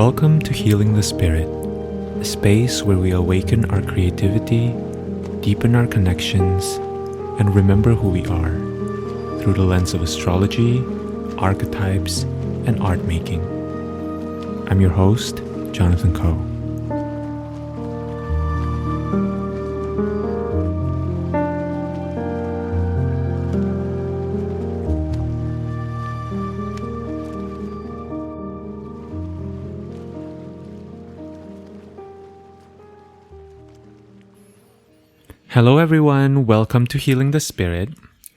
Welcome to Healing the Spirit, a space where we awaken our creativity, deepen our connections, and remember who we are through the lens of astrology, archetypes, and art making. I'm your host, Jonathan Coe. Hello everyone, welcome to Healing the Spirit.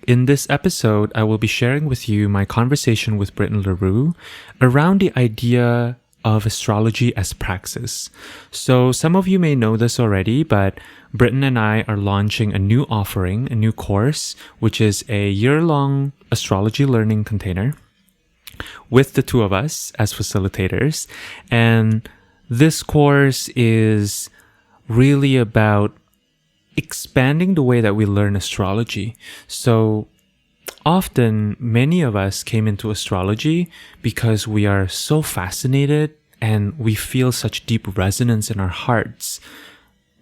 In this episode, I will be sharing with you my conversation with Britten LaRue around the idea of astrology as praxis. So some of you may know this already, but Britten and I are launching a new offering, a new course, which is a year-long astrology learning container with the two of us as facilitators. And this course is really about expanding the way that we learn astrology. So often, many of us came into astrology because we are so fascinated and we feel such deep resonance in our hearts,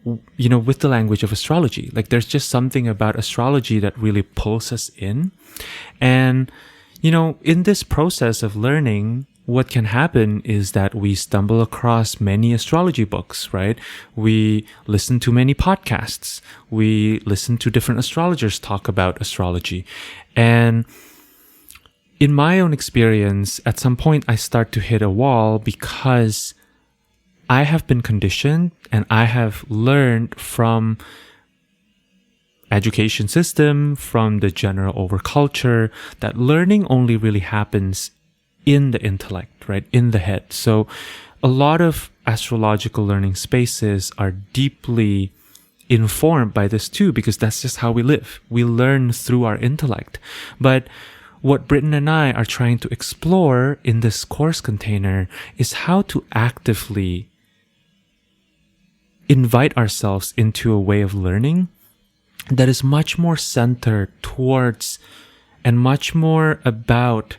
with the language of astrology. Like there's just something about astrology that really pulls us in. And, in this process of learning, what can happen is that we stumble across many astrology books, right? We listen to many podcasts. We listen to different astrologers talk about astrology. And in my own experience, at some point I start to hit a wall because I have been conditioned and I have learned from education system, from the general overculture, that learning only really happens in the intellect, right? In the head. So a lot of astrological learning spaces are deeply informed by this too, because that's just how we live. We learn through our intellect. But what Britten and I are trying to explore in this course container is how to actively invite ourselves into a way of learning that is much more centered towards and much more about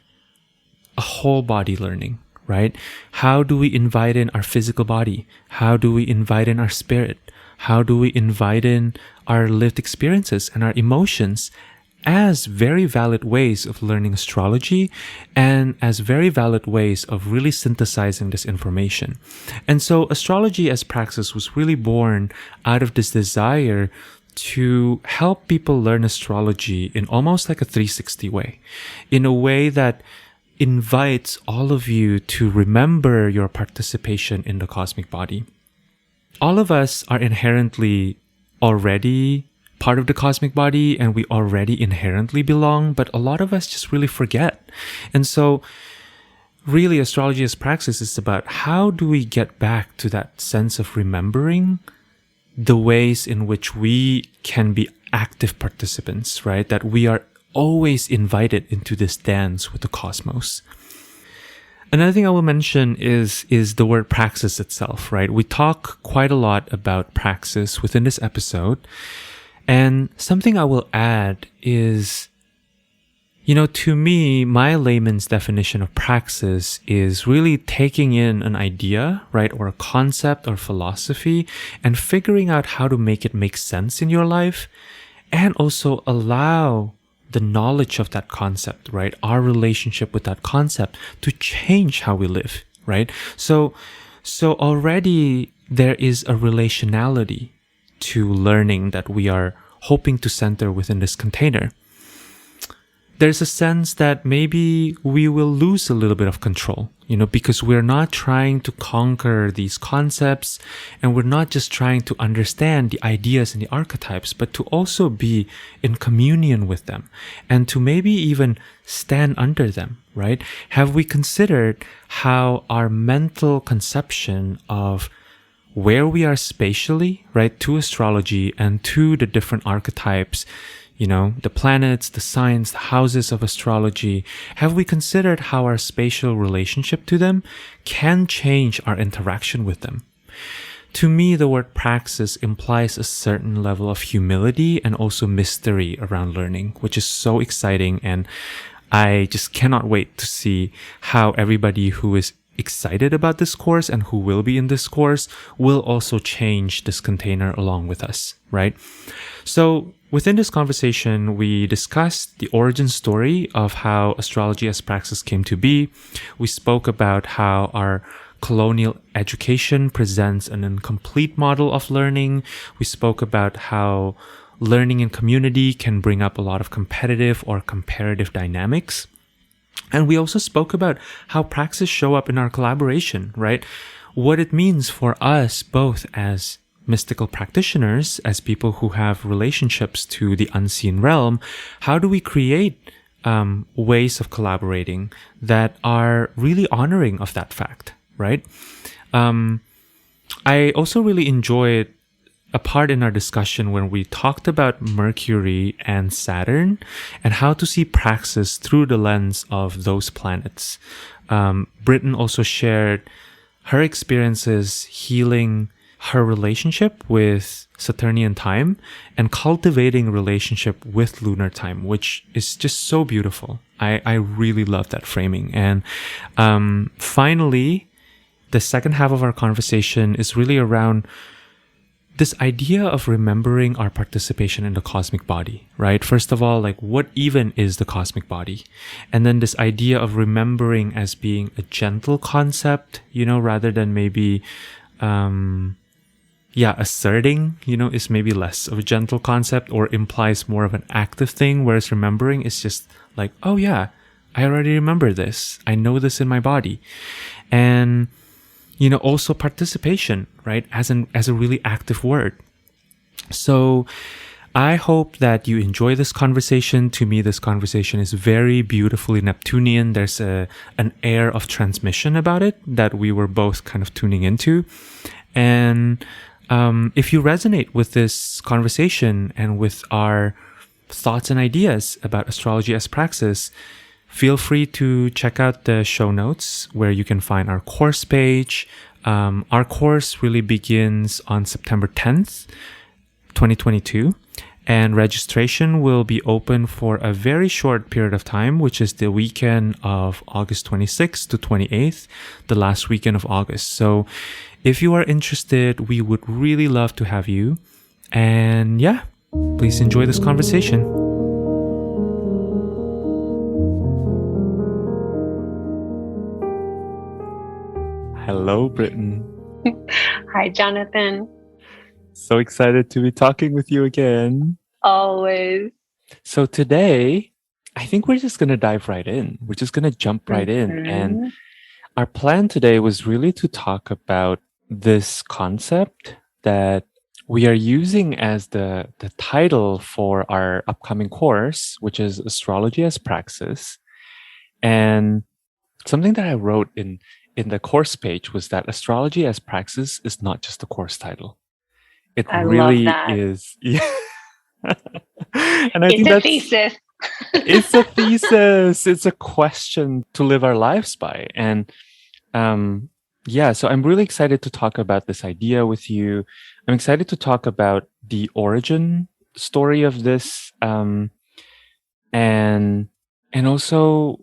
a whole body learning, right? How do we invite in our physical body? How do we invite in our spirit? How do we invite in our lived experiences and our emotions as very valid ways of learning astrology and as very valid ways of really synthesizing this information? And so astrology as praxis was really born out of this desire to help people learn astrology in almost like a 360 way, in a way that invites all of you to remember your participation in the cosmic body. All of us are inherently already part of the cosmic body and we already inherently belong, but a lot of us just really forget. And so really astrology as praxis is about how do we get back to that sense of remembering the ways in which we can be active participants, right? That we are always invited into this dance with the cosmos. Another thing I will mention is the word praxis itself, right? We talk quite a lot about praxis within this episode. And something I will add is, to me, my layman's definition of praxis is really taking in an idea, right? Or a concept or philosophy and figuring out how to make it make sense in your life and also allow the knowledge of that concept, right? Our relationship with that concept to change how we live, right? So already there is a relationality to learning that we are hoping to center within this container. There's a sense that maybe we will lose a little bit of control, because we're not trying to conquer these concepts and we're not just trying to understand the ideas and the archetypes, but to also be in communion with them and to maybe even stand under them, right? Have we considered how our mental conception of where we are spatially, right, to astrology and to the different archetypes, the planets, the signs, the houses of astrology, have we considered how our spatial relationship to them can change our interaction with them? To me, the word praxis implies a certain level of humility and also mystery around learning, which is so exciting. And I just cannot wait to see how everybody who is excited about this course and who will be in this course will also change this container along with us, right? So within this conversation, we discussed the origin story of how astrology as praxis came to be. We spoke about how our colonial education presents an incomplete model of learning. We spoke about how learning in community can bring up a lot of competitive or comparative dynamics. And we also spoke about how praxis show up in our collaboration, right? What it means for us both as mystical practitioners, as people who have relationships to the unseen realm. How do we create ways of collaborating that are really honoring of that fact, right? I also really enjoyed a part in our discussion when we talked about Mercury and Saturn and how to see praxis through the lens of those planets. Britten also shared her experiences healing her relationship with Saturnian time and cultivating a relationship with lunar time, which is just so beautiful. I really love that framing. And finally, the second half of our conversation is really around this idea of remembering our participation in the cosmic body, right? First of all, like, what even is the cosmic body? And then this idea of remembering as being a gentle concept, rather than maybe, asserting, is maybe less of a gentle concept or implies more of an active thing, whereas remembering is just like, oh yeah, I already remember this. I know this in my body. And also participation, right? As a really active word. So I hope that you enjoy this conversation. To me, this conversation is very beautifully Neptunian. There's an air of transmission about it that we were both kind of tuning into. And if you resonate with this conversation and with our thoughts and ideas about astrology as praxis, feel free to check out the show notes where you can find our course page. Our course really begins on September 10th, 2022, and registration will be open for a very short period of time, which is the weekend of August 26th to 28th, the last weekend of August. So if you are interested, we would really love to have you. And yeah, please enjoy this conversation. Hello, Britten. Hi, Jonathan. So excited to be talking with you again. Always. So today, I think we're just going to dive right in. We're just going to jump right in. And our plan today was really to talk about this concept that we are using as the title for our upcoming course, which is Astrology as Praxis. And something that I wrote in the course page was that astrology as praxis is not just a course title. I really love that. Is. Yeah. And I it's think a thesis. It's a thesis. It's a question to live our lives by. And so I'm really excited to talk about this idea with you. I'm excited to talk about the origin story of this, and also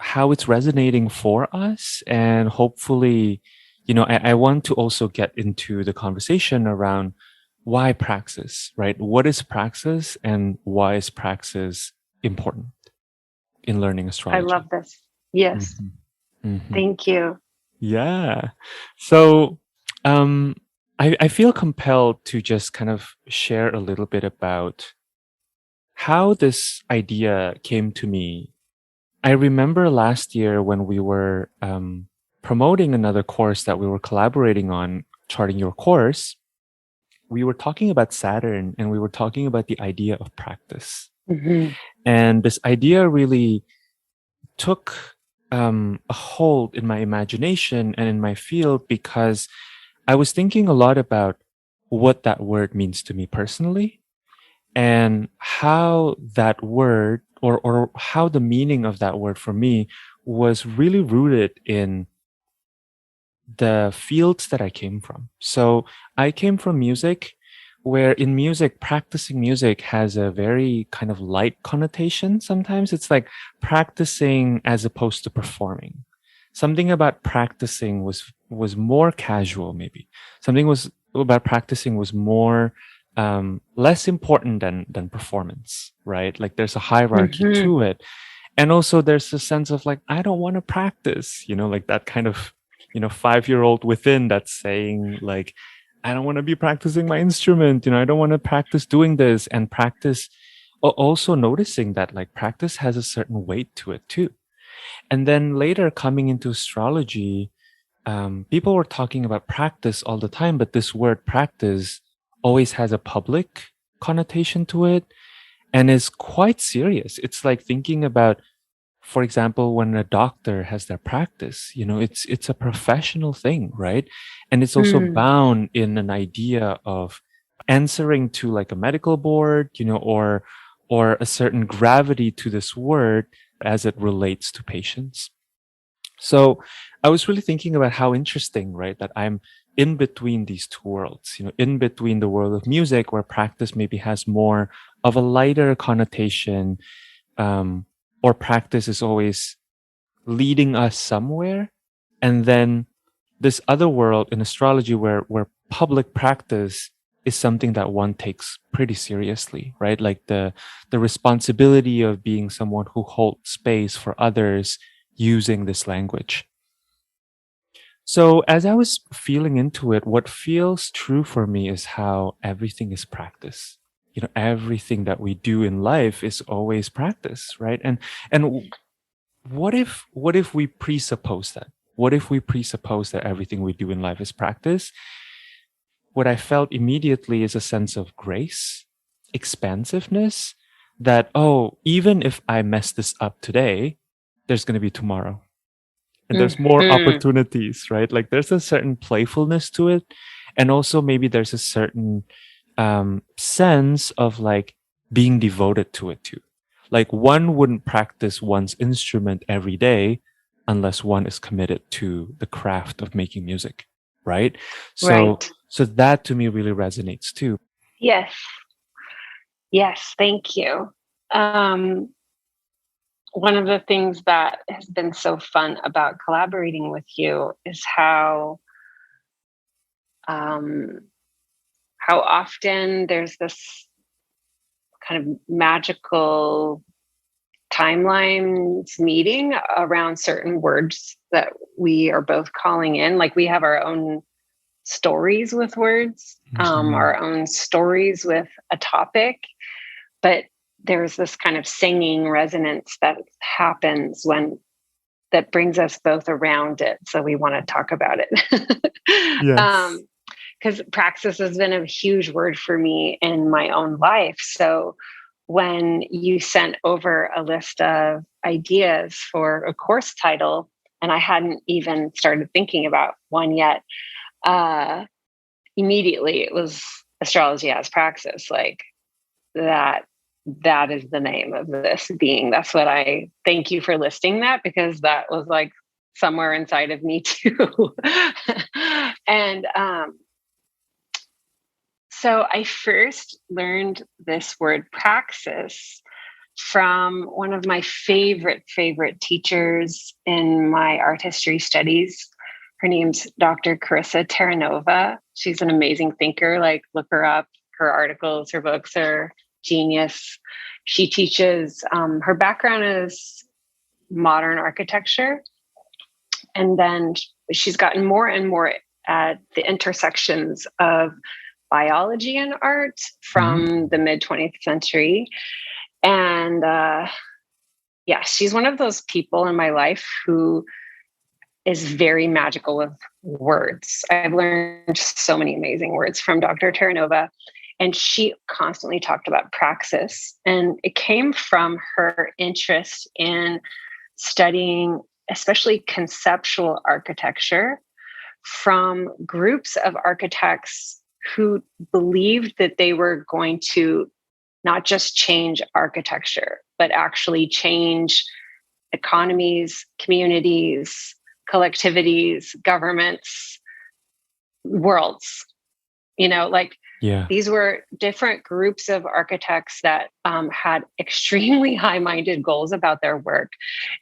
how it's resonating for us. And hopefully, I want to also get into the conversation around why praxis, right? What is praxis and why is praxis important in learning astrology? I love this. Yes. Thank you. Yeah. So I feel compelled to just kind of share a little bit about how this idea came to me. I remember last year when we were promoting another course that we were collaborating on, Charting Your Course, we were talking about Saturn and we were talking about the idea of practice. And this idea really took a hold in my imagination and in my field because I was thinking a lot about what that word means to me personally and how that word or how the meaning of that word for me was really rooted in the fields that I came from. So I came from music, where in music, practicing music has a very kind of light connotation. Sometimes it's like practicing as opposed to performing. something about practicing was more casual, maybe. Something was about practicing was more less important than performance, right? Like there's a hierarchy Mm-hmm. to it. And also there's a sense of like, I don't want to practice, like that kind of, 5-year-old within that's saying like, I don't want to be practicing my instrument, I don't want to practice doing this, and practice also noticing that like practice has a certain weight to it too. And then later coming into astrology, people were talking about practice all the time, but this word practice always has a public connotation to it and is quite serious. It's like thinking about, for example, when a doctor has their practice, it's a professional thing, right? And it's also Mm. bound in an idea of answering to like a medical board, or a certain gravity to this word as it relates to patients. So I was really thinking about how interesting, right, that I'm in between these two worlds, in between the world of music where practice maybe has more of a lighter connotation, or practice is always leading us somewhere. And then this other world in astrology where public practice is something that one takes pretty seriously, right? Like the responsibility of being someone who holds space for others using this language. So as I was feeling into it, what feels true for me is how everything is practice. Everything that we do in life is always practice, right? And what if we presuppose that? What if we presuppose that everything we do in life is practice? What I felt immediately is a sense of grace, expansiveness, that, oh, even if I mess this up today, there's going to be tomorrow. And there's more Mm-hmm. opportunities, right? Like there's a certain playfulness to it. And also maybe there's a certain sense of like being devoted to it too. Like one wouldn't practice one's instrument every day unless one is committed to the craft of making music, right? So, Right. so that to me really resonates too. Yes. Yes. Thank you. One of the things that has been so fun about collaborating with you is um, how often there's this kind of magical timelines meeting around certain words that we are both calling in. Like we have our own stories with words, our own stories with a topic, but there's this kind of singing resonance that happens that brings us both around it. So we want to talk about it. Yes. Because praxis has been a huge word for me in my own life. So when you sent over a list of ideas for a course title, and I hadn't even started thinking about one yet, immediately it was Astrology as Praxis. Like that is the name of this being. That's what I thank you for listing that, because that was like somewhere inside of me too. And so I first learned this word praxis from one of my favorite teachers in my art history studies. Her name's Dr. Carissa Terranova. She's an amazing thinker. Like, look her up. Her articles, her books are genius. She teaches, her background is modern architecture. And then she's gotten more and more at the intersections of biology and art from the mid 20th century. And yeah, she's one of those people in my life who is very magical with words. I've learned so many amazing words from Dr. Terranova. And she constantly talked about praxis. And it came from her interest in studying, especially conceptual architecture, from groups of architects who believed that they were going to not just change architecture, but actually change economies, communities, collectivities, governments, worlds. These were different groups of architects that had extremely high-minded goals about their work.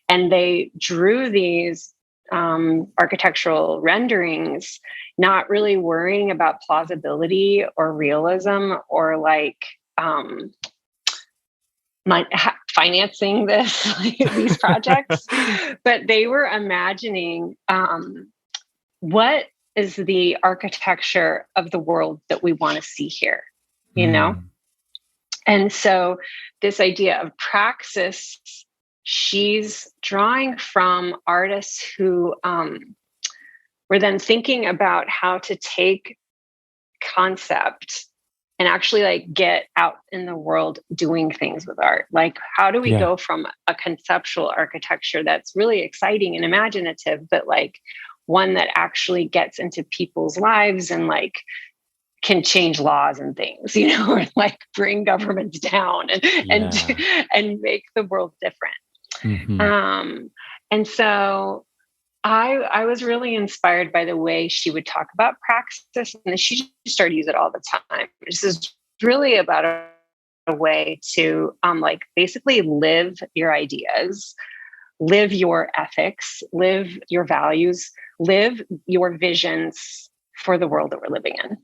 And they drew these architectural renderings, not really worrying about plausibility or realism or like financing these projects, but they were imagining what is the architecture of the world that we want to see here, you know? And so this idea of praxis, she's drawing from artists who were then thinking about how to take concept and actually like get out in the world doing things with art. Like, how do we go from a conceptual architecture that's really exciting and imaginative, but like one that actually gets into people's lives and like can change laws and things, you know, or like bring governments down and make the world different. And so I was really inspired by the way she would talk about praxis, and she just started to use it all the time. This is really about a way to like basically live your ideas, live your ethics, live your values, live your visions for the world that we're living in.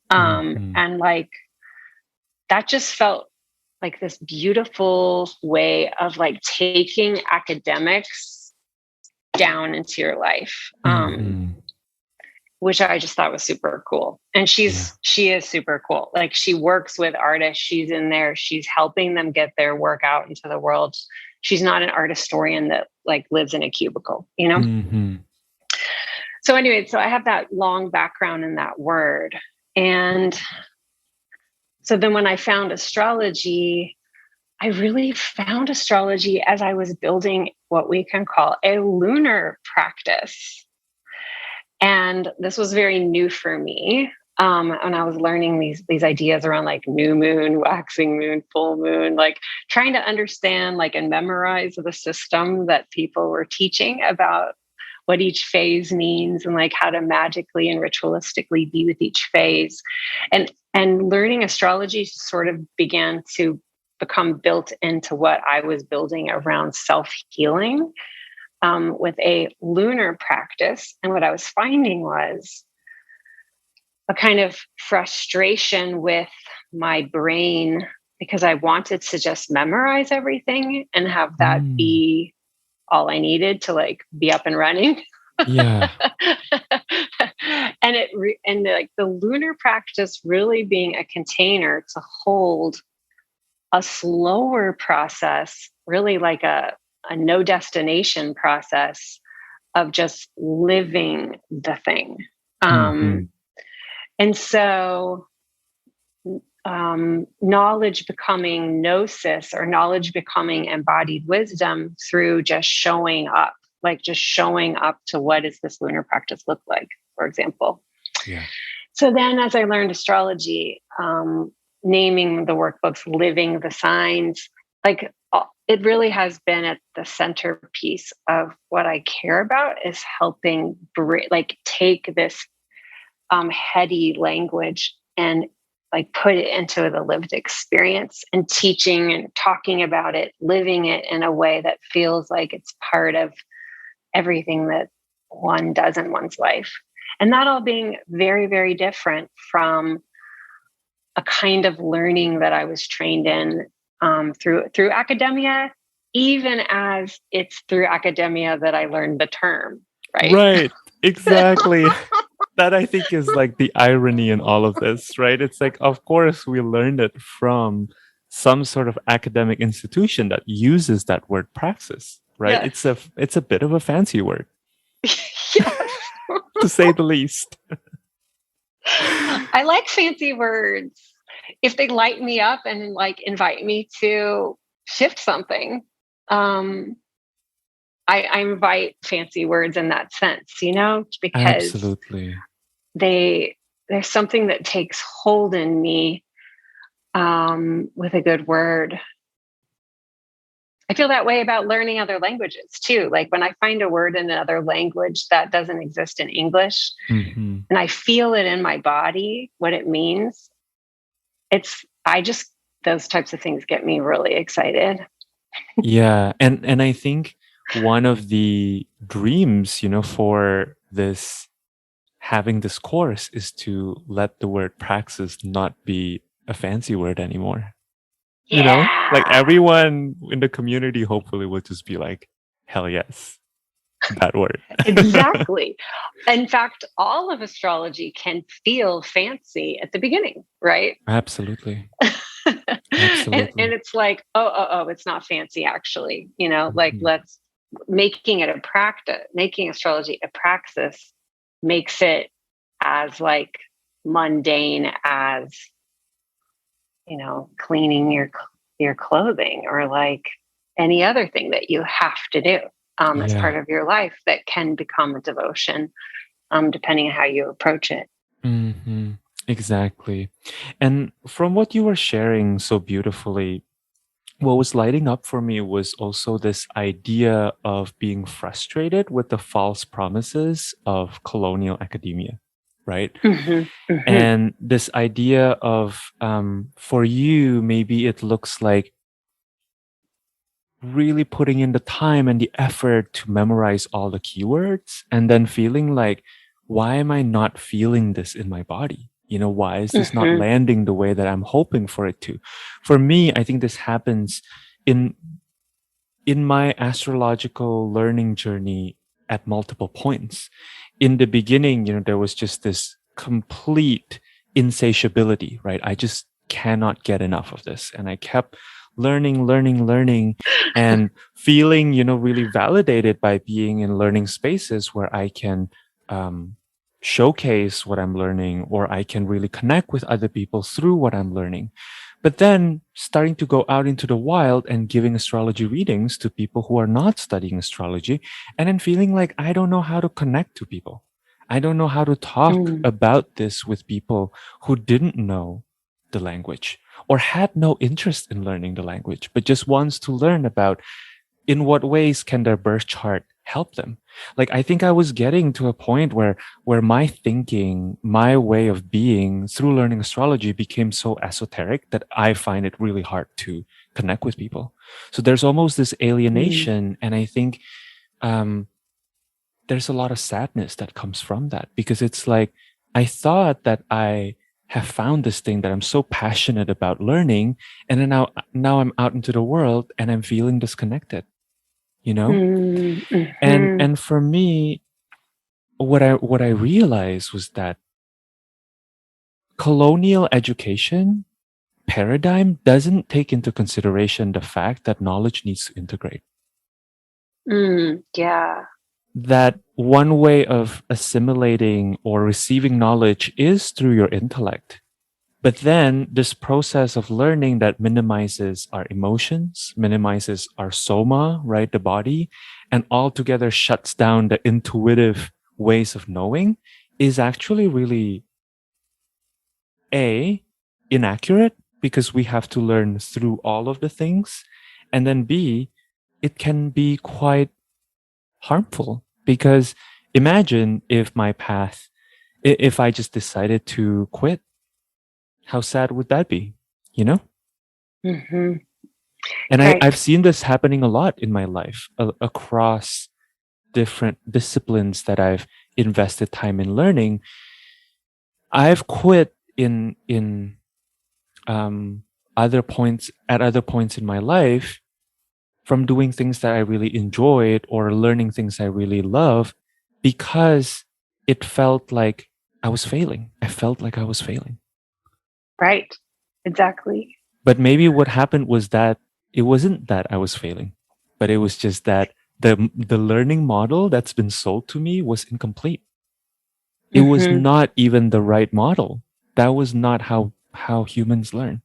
And like, that just felt like this beautiful way of like taking academics down into your life, which I just thought was super cool. And she is super cool. Like, she works with artists. She's in there. She's helping them get their work out into the world. She's not an art historian that like lives in a cubicle, you know? So anyway, so I have that long background in that word. And so then when I found astrology, I really found astrology as I was building what we can call a lunar practice. And this was very new for me. When I was learning these ideas around like new moon, waxing moon, full moon, like trying to understand like and memorize the system that people were teaching about what each phase means and like how to magically and ritualistically be with each phase. And learning astrology sort of began to become built into what I was building around self-healing with a lunar practice. And what I was finding was a kind of frustration with my brain because I wanted to just memorize everything and have that be all I needed to like be up and running. Yeah. And like the lunar practice really being a container to hold a slower process, really like a no destination process of just living the thing. And so knowledge becoming gnosis, or knowledge becoming embodied wisdom through just showing up, like just showing up to what does this lunar practice look like, for example. So then as I learned astrology, naming the workbooks, living the signs, like it really has been at the centerpiece of what I care about, is helping like take this heady language and like put it into the lived experience, and teaching and talking about it, living it in a way that feels like it's part of everything that one does in one's life. And that all being very, very different from a kind of learning that I was trained in through academia, even as it's through academia that I learned the term, right? Right, exactly. That I think is like the irony in all of this, right? It's like, of course, we learned it from some sort of academic institution that uses that word praxis, right? Yes. It's a bit of a fancy word, Yes. to say the least. I like fancy words if they light me up and like invite me to shift something. I invite fancy words in that sense, you know, because Absolutely. there's something that takes hold in me with a good word. I feel that way about learning other languages too. Like when I find a word in another language that doesn't exist in English, and I feel it in my body, what it means, those types of things get me really excited. Yeah. And I think one of the dreams, for this having this course is to let the word praxis not be a fancy word anymore. Like Yeah, everyone in the community hopefully will just be like, hell yes, that word. exactly. In fact, all of astrology can feel fancy at the beginning, right? Absolutely. And Absolutely. it's like, oh, it's not fancy actually. Like Mhm. let's making it a practice, making astrology a praxis makes it as like mundane as, cleaning your clothing or like any other thing that you have to do as part Yeah. of your life that can become a devotion, depending on how you approach it. hmm Exactly. And from what you were sharing so beautifully, what was lighting up for me was also this idea of being frustrated with the false promises of colonial academia, right? Hmm. Hmm. And this idea of, for you, maybe it looks like really putting in the time and the effort to memorize all the keywords and then feeling like, why am I not feeling this in my body? Why is this not Hmm. landing the way that I'm hoping for it to? For me, I think this happens in my astrological learning journey at multiple points. In the beginning, there was just this complete insatiability, right? I just cannot get enough of this. And I kept learning, learning, learning, and feeling, really validated by being in learning spaces where I can um, showcase what I'm learning, or I can really connect with other people through what I'm learning. But then starting to go out into the wild and giving astrology readings to people who are not studying astrology, and then feeling like I don't know how to connect to people. I don't know how to talk Mm. about this with people who didn't know the language or had no interest in learning the language, but just wants to learn about in what ways can their birth chart help them. Like I think I was getting to a point where my thinking, my way of being through learning astrology became so esoteric that I find it really hard to connect with people. So there's almost this Mm. alienation, and I think um, there's a lot of sadness that comes from that, because it's like I thought that I have found this thing that I'm so passionate about learning, and then now I'm out into the world and I'm feeling disconnected, you know Mm. and Hmm. and for me, what I realized was that colonial education paradigm doesn't take into consideration the fact that knowledge needs to integrate. Mm. Yeah. That one way of assimilating or receiving knowledge is through your intellect. But then this process of learning that minimizes our emotions, minimizes our soma, right, the body, and altogether shuts down the intuitive ways of knowing is actually really A, inaccurate, because we have to learn through all of the things. And then B, it can be quite harmful, because imagine if my path, if I just decided to quit, how sad would that be? You know? Hmm. And Right. I've seen this happening a lot in my life, across different disciplines that I've invested time in learning. I've quit in um, other points in my life from doing things that I really enjoyed or learning things I really love, because it felt like I was failing. I felt like I was failing. Right. Exactly. But maybe what happened was that it wasn't that I was failing, but it was just that the learning model that's been sold to me was incomplete. It was Hmm. not even the right model. That was not how humans learn.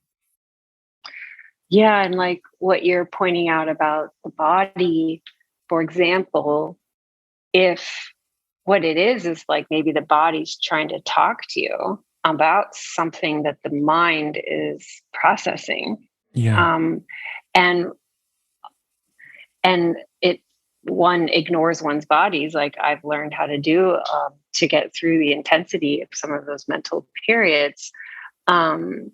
Yeah. And like what you're pointing out about the body, for example, if what it is like maybe the body's trying to talk to you about something that the mind is processing, Yeah. um, and and it one ignores one's bodies like I've learned how to do, to get through the intensity of some of those mental periods, um,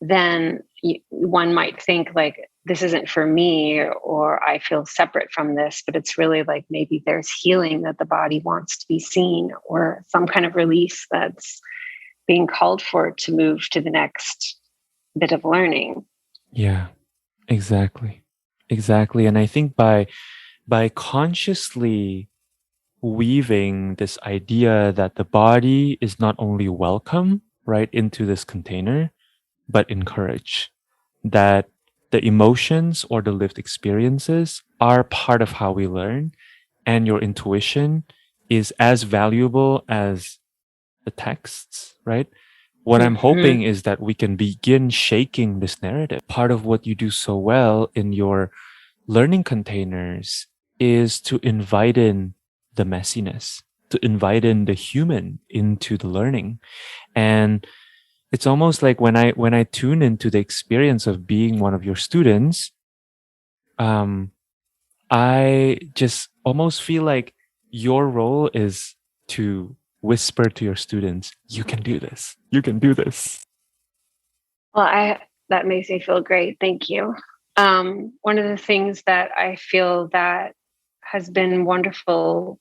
then one might think like this isn't for me, or I feel separate from this, but it's really like maybe there's healing that the body wants to be seen, or some kind of release that's being called for to move to the next bit of learning. Yeah, exactly. Exactly. And I think by consciously weaving this idea that the body is not only welcome right into this container, but encouraged, that the emotions or the lived experiences are part of how we learn, and your intuition is as valuable as the texts, right? What I'm Mm-hmm. hoping is that we can begin shaking this narrative. Part of what you do so well in your learning containers is to invite in the messiness, to invite in the human into the learning. And it's almost like when I tune into the experience of being one of your students, um, I just almost feel like your role is to whisper to your students, you can do this. You can do this. Well, that makes me feel great. Thank you. One of the things that I feel that has been wonderful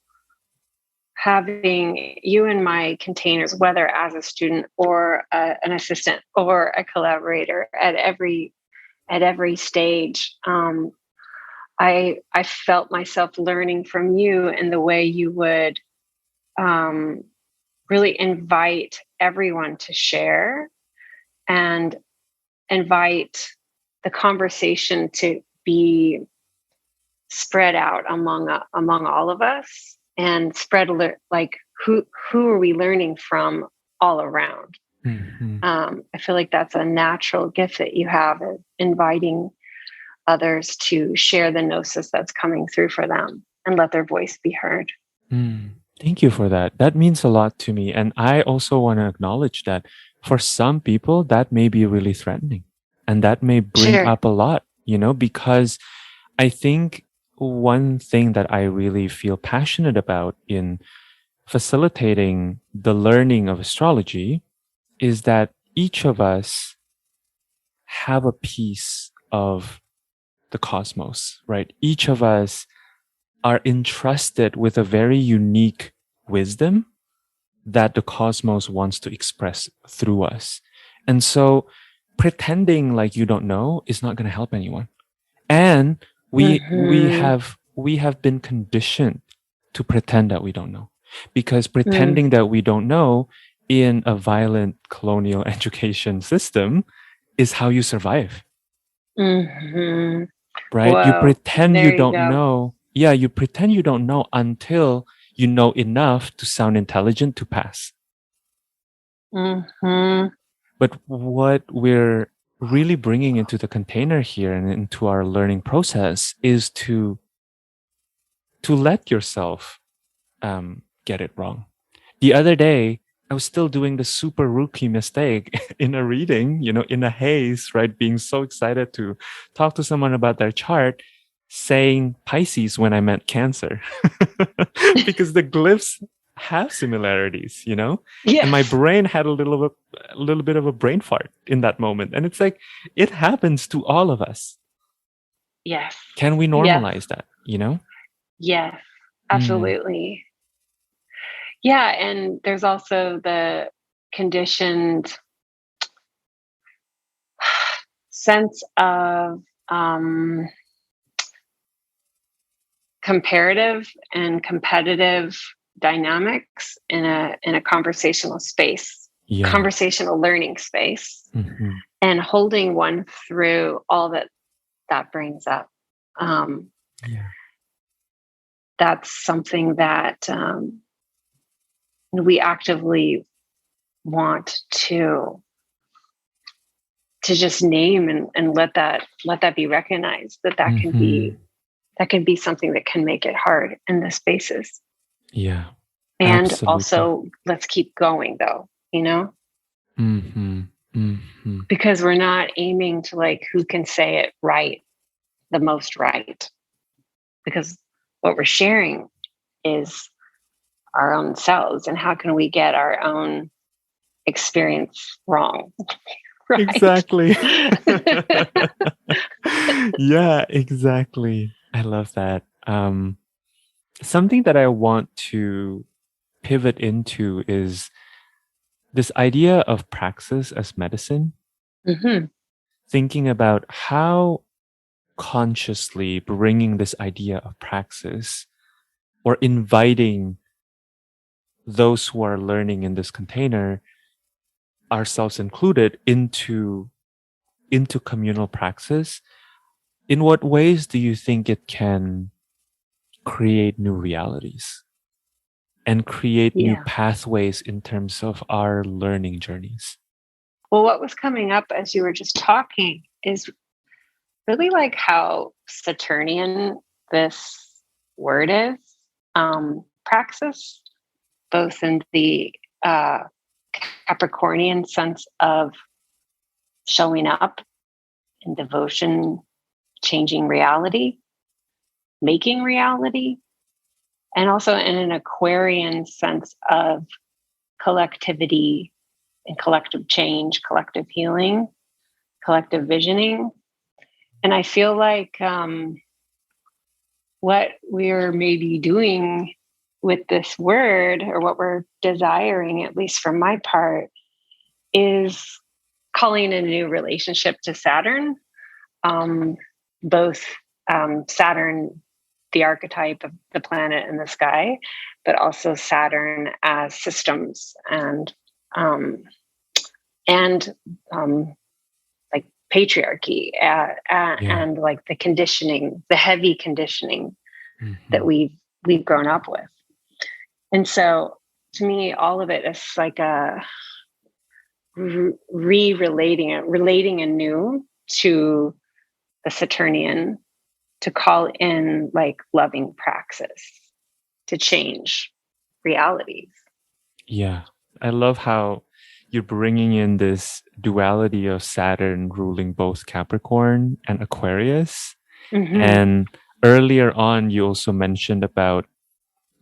having you in my containers, whether as a student or an assistant or a collaborator at every stage. I felt myself learning from you in the way you would really invite everyone to share and invite the conversation to be spread out among all of us, and spread like who are we learning from all around. Mm-hmm. I feel like that's a natural gift that you have, of inviting others to share the gnosis that's coming through for them and let their voice be heard. Thank you for that. That means a lot to me. And I also want to acknowledge that for some people, that may be really threatening. And that may bring Sure. up a lot, because I think one thing that I really feel passionate about in facilitating the learning of astrology is that each of us have a piece of the cosmos, right? Each of us are entrusted with a very unique wisdom that the cosmos wants to express through us. And so pretending like you don't know is not going to help anyone. And Mm-hmm. we have been conditioned to pretend that we don't know, because Mm-hmm. pretending that we don't know in a violent colonial education system is how you survive, Mm-hmm. right? You Whoa, pretend you there you don't go. know. Yeah, you pretend you don't know until you know enough to sound intelligent to pass. Mm-hmm. But what we're really bringing into the container here and into our learning process is to let yourself get it wrong. The other day, I was still doing the super rookie mistake in a reading, in a haze, right? Being so excited to talk to someone about their chart, saying Pisces when I meant Cancer, because the glyphs have similarities. And my Yes. brain had a little bit of a brain fart in that moment. And it's like, it happens to all of us. Yes. Can we Yes. normalize that? Yes. Mm, Absolutely. Yeah. And there's also the conditioned sense of comparative and competitive dynamics in a conversational space, yeah. conversational learning space, Hmm. and holding one through all that brings up. Um, Yeah. that's something that we actively want to just name, and let that be recognized, Hmm. that can be something that can make it hard in the spaces. Yeah. And Absolutely. also, let's keep going though, Hmm. Hmm. because we're not aiming to like who can say it right, the most right, because what we're sharing is our own selves, and how can we get our own experience wrong? Right. Exactly. Yeah, exactly. I love that. Something that I want to pivot into is this idea of praxis as medicine, Hmm. thinking about how consciously bringing this idea of praxis or inviting those who are learning in this container, ourselves included, into communal praxis. In what ways do you think it can create new realities and create new Yeah. pathways in terms of our learning journeys? Well, what was coming up as you were just talking is really like how Saturnian this word is. Praxis, both in the Capricornian sense of showing up in devotion, changing reality, making reality, and also in an Aquarian sense of collectivity and collective change, collective healing, collective visioning. And I feel like what we're maybe doing with this word, or what we're desiring, at least from my part, is calling in a new relationship to Saturn. Both Saturn, the archetype of the planet in the sky, but also Saturn as systems um, and like patriarchy Yeah. and like the conditioning, the heavy conditioning that Hmm. we've grown up with. And so, to me, all of it is like a relating anew to the Saturnian, to call in like loving praxis to change realities. Yeah. I love how you're bringing in this duality of Saturn ruling both Capricorn and Aquarius. Mm-hmm. And earlier on, you also mentioned about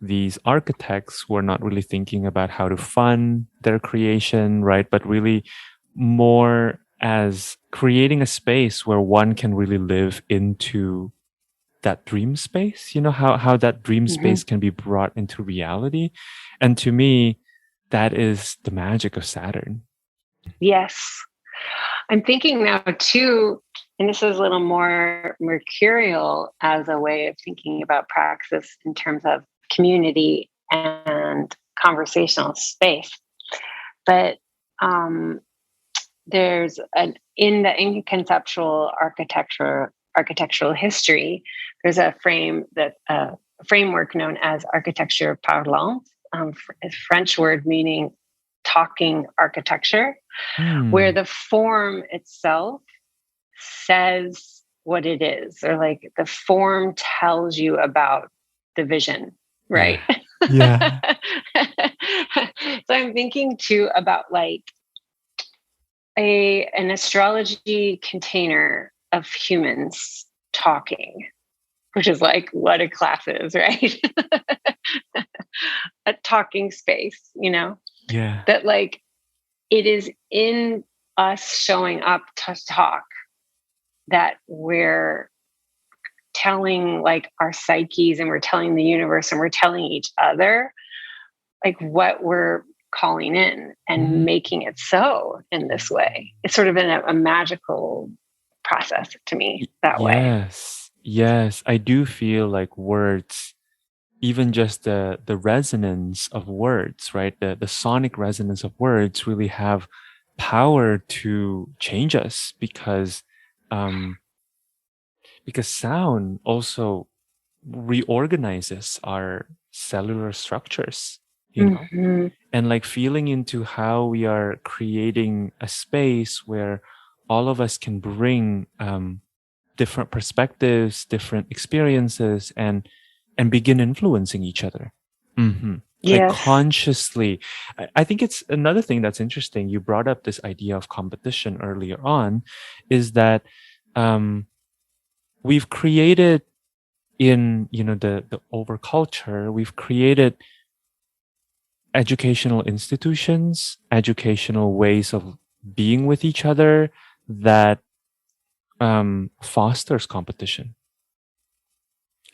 these architects who are not really thinking about how to fund their creation, right? But really more as creating a space where one can really live into that dream space, how that dream Mm-hmm. space can be brought into reality. And to me, that is the magic of Saturn. Yes. I'm thinking now too, and this is a little more mercurial as a way of thinking about praxis in terms of community and conversational space. But um, there's an in the conceptual architectural history, there's a framework known as architecture parlante, a French word meaning talking architecture, where Hmm. the form itself says what it is, or like the form tells you about the vision, right? Yeah. Yeah. So I'm thinking too about like an astrology container of humans talking, which is like what a class is, right? A talking space, Yeah. that like it is in us showing up to talk that we're telling like our psyches, and we're telling the universe, and we're telling each other like what we're calling in, and Mm. making it so in this way. It's sort of a magical process to me that way. Yes. Yes. I do feel like words, even just the resonance of words, right? The sonic resonance of words really have power to change us um because sound also reorganizes our cellular structures, you know? Mm-hmm. And like feeling into how we are creating a space where all of us can bring different perspectives, different experiences, and begin influencing each other. Hmm. Like Yes. consciously. I think it's another thing that's interesting. You brought up this idea of competition earlier on, is that um, we've created in the over culture, we've created educational institutions, educational ways of being with each other that fosters competition.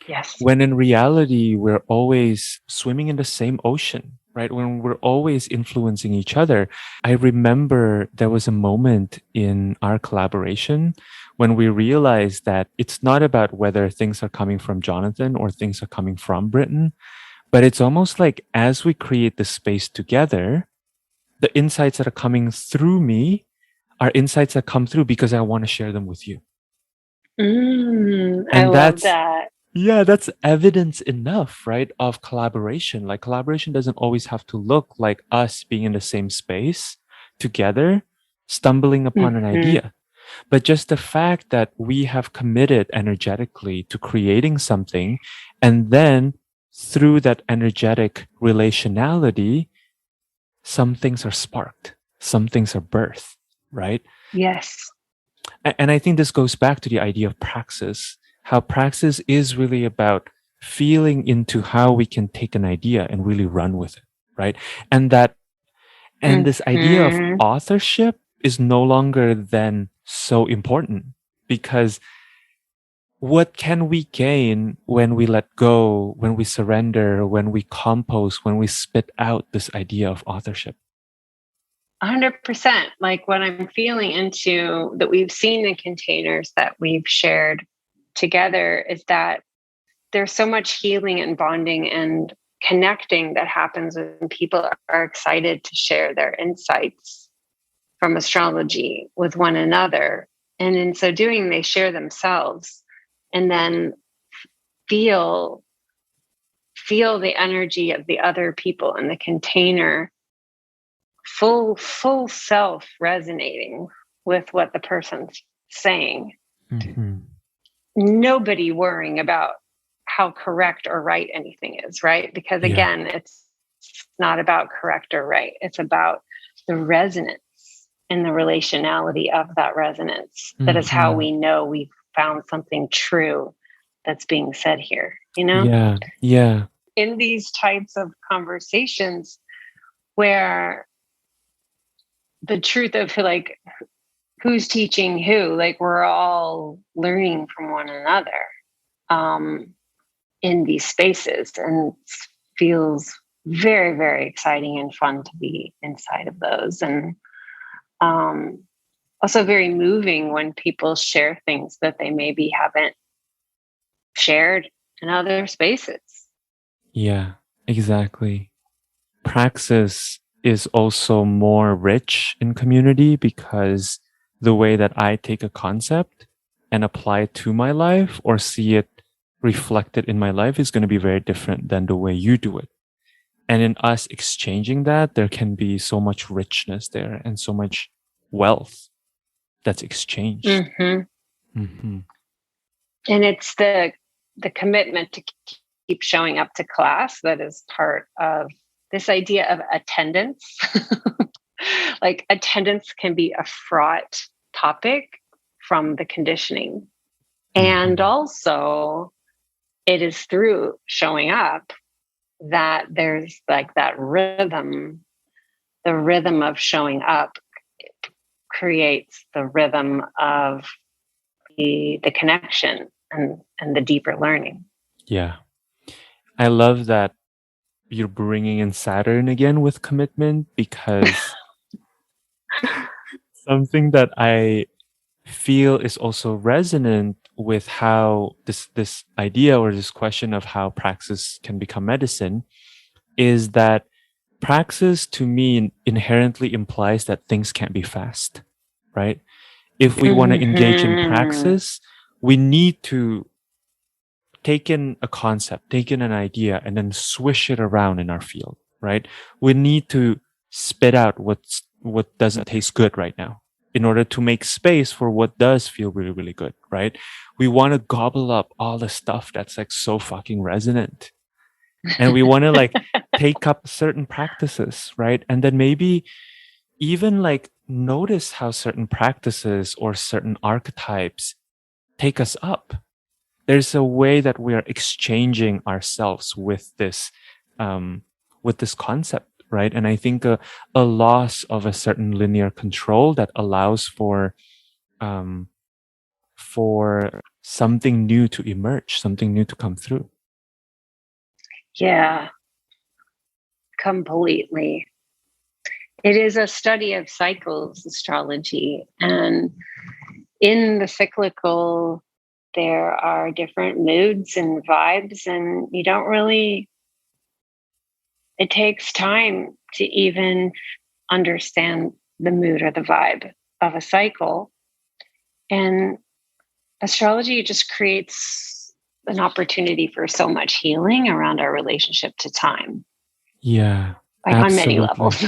Yes. When in reality, we're always swimming in the same ocean, right? When we're always influencing each other. I remember there was a moment in our collaboration when we realized that it's not about whether things are coming from Jonathan or things are coming from Britten, but it's almost like as we create the space together, the insights that are coming through me are insights that come through because I want to share them with you. I And love that's, that. yeah, that's evidence enough, right? Of collaboration. Like collaboration doesn't always have to look like us being in the same space together, stumbling upon an Mm-hmm. idea. But just the fact that we have committed energetically to creating something, and then through that energetic relationality, some things are sparked, some things are birthed, right? Yes. And I think this goes back to the idea of praxis, how praxis is really about feeling into how we can take an idea and really run with it, right? And that, and this idea of Mm-hmm. authorship is no longer then so important because what can we gain when we let go, when we surrender, when we compose, when we spit out this idea of authorship? 100%. Like what I'm feeling into that we've seen in containers that we've shared together is that there's so much healing and bonding and connecting that happens when people are excited to share their insights from astrology with one another. And in so doing, they share themselves and then feel the energy of the other people in the container, full self resonating with what the person's saying. Mm-hmm. Nobody worrying about how correct or right anything is, right? Because Yeah. again, it's not about correct or right. It's about the resonance and the relationality of that resonance. That is how Mm-hmm. we know we've found something true that's being said here, you know? Yeah. Yeah. In these types of conversations where the truth of like who's teaching who, like we're all learning from one another um, in these spaces, and it feels very, very exciting and fun to be inside of those. And um, also very moving when people share things that they maybe haven't shared in other spaces. Yeah. Exactly. Praxis is also more rich in community because the way that I take a concept and apply it to my life or see it reflected in my life is going to be very different than the way you do it. And in us exchanging that, there can be so much richness there and so much wealth that's exchanged. Mm-hmm. Mm-hmm. And it's the commitment to keep showing up to class that is part of this idea of attendance. Like attendance can be a fraught topic from the conditioning. And Mm-hmm. also, it is through showing up that there's like that rhythm. The rhythm of showing up creates the rhythm of the connection and the deeper learning. Yeah. I love that you're bringing in Saturn again with commitment because something that I feel is also resonant with how this idea or this question of how praxis can become medicine is that praxis to me inherently implies that things can't be fast, right? If we want to engage in Mm-hmm. praxis, we need to take in a concept, take in an idea, and then swish it around in our field, right? We need to spit out what doesn't taste good right now in order to make space for what does feel really, really good, right? We want to gobble up all the stuff that's like so fucking resonant. And we want to like take up certain practices, right? And then maybe even like notice how certain practices or certain archetypes take us up. There's a way that we are exchanging ourselves with this concept, right? And I think a loss of a certain linear control that allows um, for something new to emerge, something new to come through. Yeah, completely. It is a study of cycles, astrology. And in the cyclical, there are different moods and vibes, and you don't really, it takes time to even understand the mood or the vibe of a cycle. And astrology just creates an opportunity for so much healing around our relationship to time. Yeah, Like on many levels.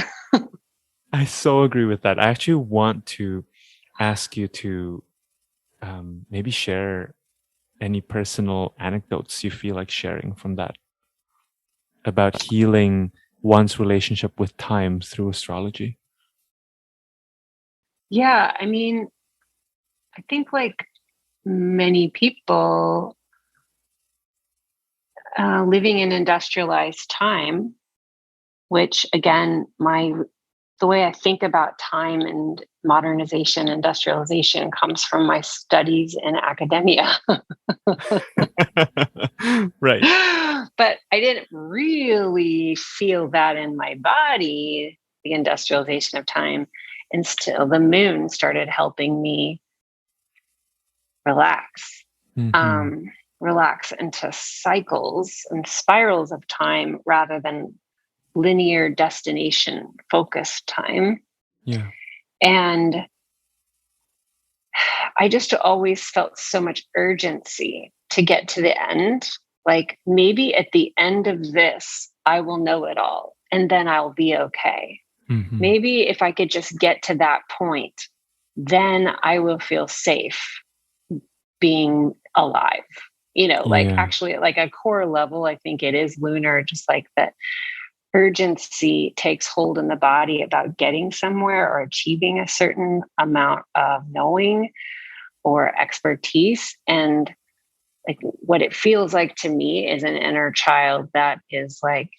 I so agree with that. I actually want to ask you to maybe share any personal anecdotes you feel like sharing from that about healing one's relationship with time through astrology. Yeah, I mean, I think like many people living in industrialized time, which again, the way I think about time and modernization, industrialization comes from my studies in academia. Right. But I didn't really feel that in my body, the industrialization of time, until the moon started helping me relax. Mm-hmm. Relax into cycles and spirals of time rather than linear destination focused time. Yeah. And I just always felt so much urgency to get to the end. Like maybe at the end of this, I will know it all and then I'll be okay. Mm-hmm. Maybe if I could just get to that point, then I will feel safe being alive. Like actually at like a core level, I think it is lunar, just like that urgency takes hold in the body about getting somewhere or achieving a certain amount of knowing or expertise. And like what it feels like to me is an inner child that is like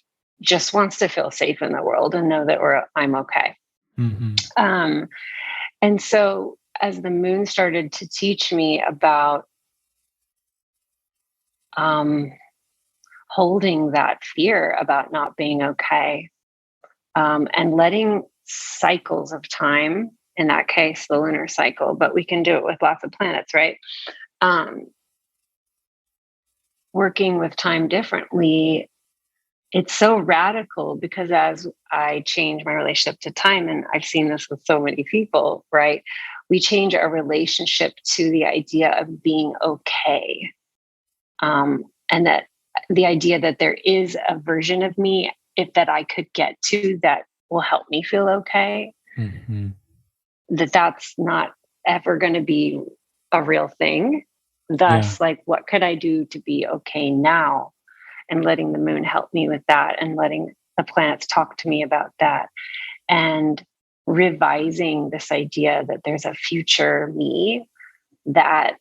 just wants to feel safe in the world and know that I'm okay. Mm-hmm. And so as the moon started to teach me about holding that fear about not being okay, and letting cycles of time, in that case, the lunar cycle, but we can do it with lots of planets, right? Working with time differently, it's so radical because as I change my relationship to time, and I've seen this with so many people, right? We change our relationship to the idea of being okay. And that the idea that there is a version of me that I could get to that will help me feel okay. Mm-hmm. That's not ever going to be a real thing. Thus, like, what could I do to be okay now? And letting the moon help me with that and letting the planets talk to me about that. And revising this idea that there's a future me that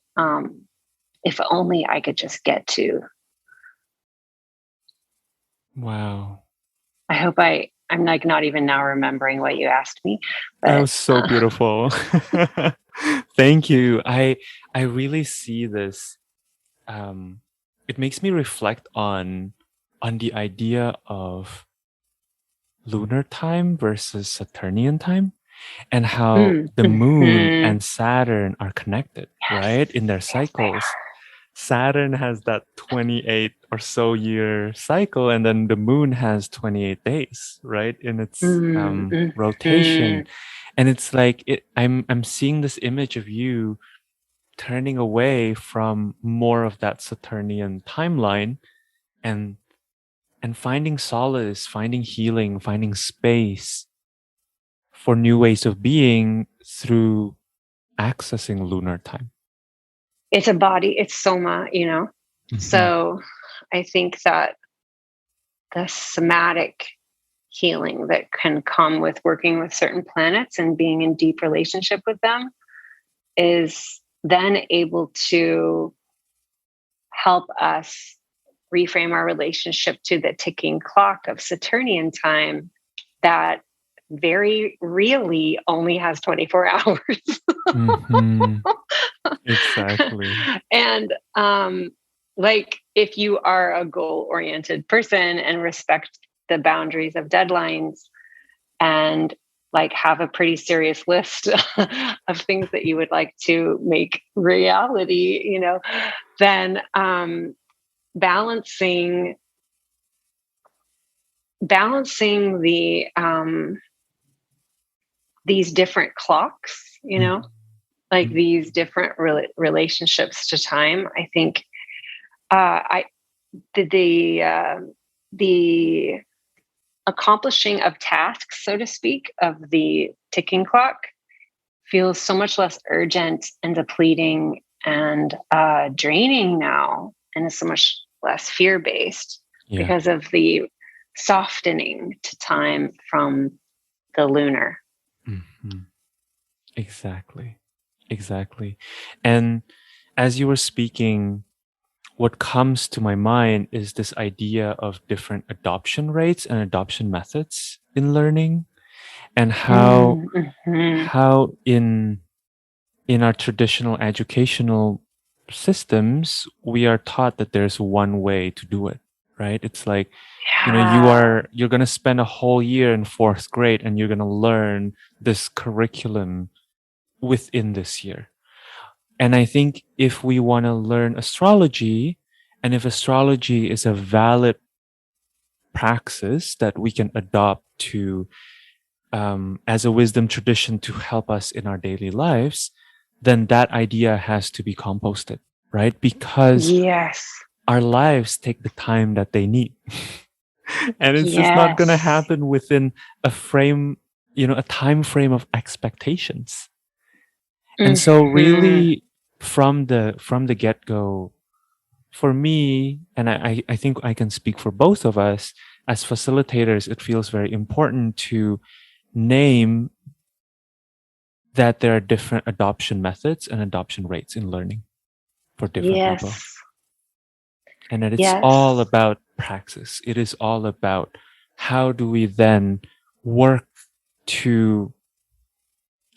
if only I could just get to. Wow. I hope I'm like not even now remembering what you asked me. But, that was so beautiful. Thank you. I really see this. It makes me reflect on the idea of lunar time versus Saturnian time, and how the moon and Saturn are connected, right? In their cycles. Saturn has that 28 or so year cycle, and then the moon has 28 days, right? In its rotation. And it's like I'm seeing this image of you turning away from more of that Saturnian timeline and finding solace, finding healing, finding space for new ways of being through accessing lunar time. It's a body, it's soma, Mm-hmm. So I think that the somatic healing that can come with working with certain planets and being in deep relationship with them is then able to help us reframe our relationship to the ticking clock of Saturnian time that very really only has 24 hours. Mm-hmm. Exactly. And like if you are a goal-oriented person and respect the boundaries of deadlines and like have a pretty serious list of things that you would like to make reality, then balancing the these different clocks, like Mhm. these different relationships to time. I think I did the accomplishing of tasks, so to speak, of the ticking clock feels so much less urgent and depleting and draining now, and is so much less fear based Yeah. because of the softening to time from the lunar. Mhm. Exactly. Exactly. And as you were speaking, what comes to my mind is this idea of different adoption rates and adoption methods in learning, and Mm-hmm. how in our traditional educational systems we are taught that there's one way to do it, right? It's like, Yeah. you're going to spend a whole year in fourth grade and you're going to learn this curriculum within this year. And I think if we want to learn astrology, and if astrology is a valid praxis that we can adopt to, as a wisdom tradition to help us in our daily lives, then that idea has to be composted, right? Because Yes. our lives take the time that they need. And it's just not going to Yes. happen within a frame, a time frame of expectations. And so Mm-hmm. really from the get-go, for me, and I think I can speak for both of us as facilitators, it feels very important to name that there are different adoption methods and adoption rates in learning for different people. Yes. And that it's all Yes. about praxis. It is all about how do we then work to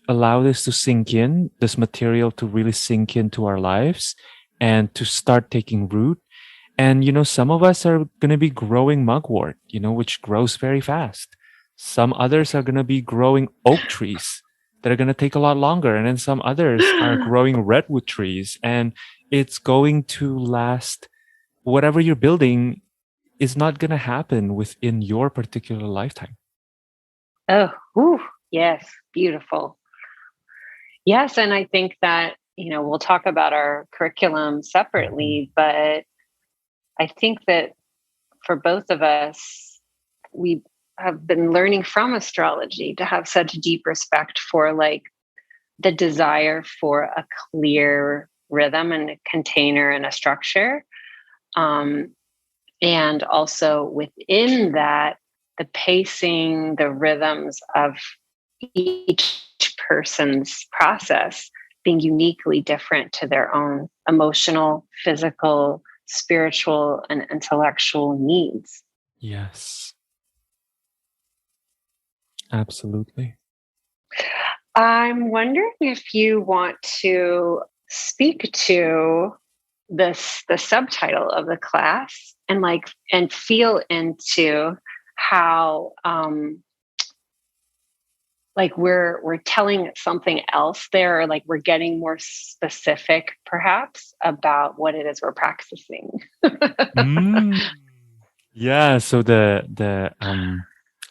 allow this to sink in, this material to really sink into our lives and to start taking root. And, some of us are going to be growing mugwort, which grows very fast. Some others are going to be growing oak trees that are going to take a lot longer. And then some others are growing redwood trees. And it's going to last. Whatever you're building is not going to happen within your particular lifetime. Oh, whew, yes, beautiful. Yes, and I think that, we'll talk about our curriculum Mhm. separately, but I think that for both of us, we have been learning from astrology to have such deep respect for like the desire for a clear rhythm and a container and a structure. Um, and also within that, the pacing, the rhythms of each person's process being uniquely different to their own emotional, physical, spiritual, and intellectual needs. Yes, absolutely. I'm wondering if you want to speak to the subtitle of the class and feel into how like we're telling something else there, or like we're getting more specific perhaps about what it is we're practicing. Mm. Yeah, so the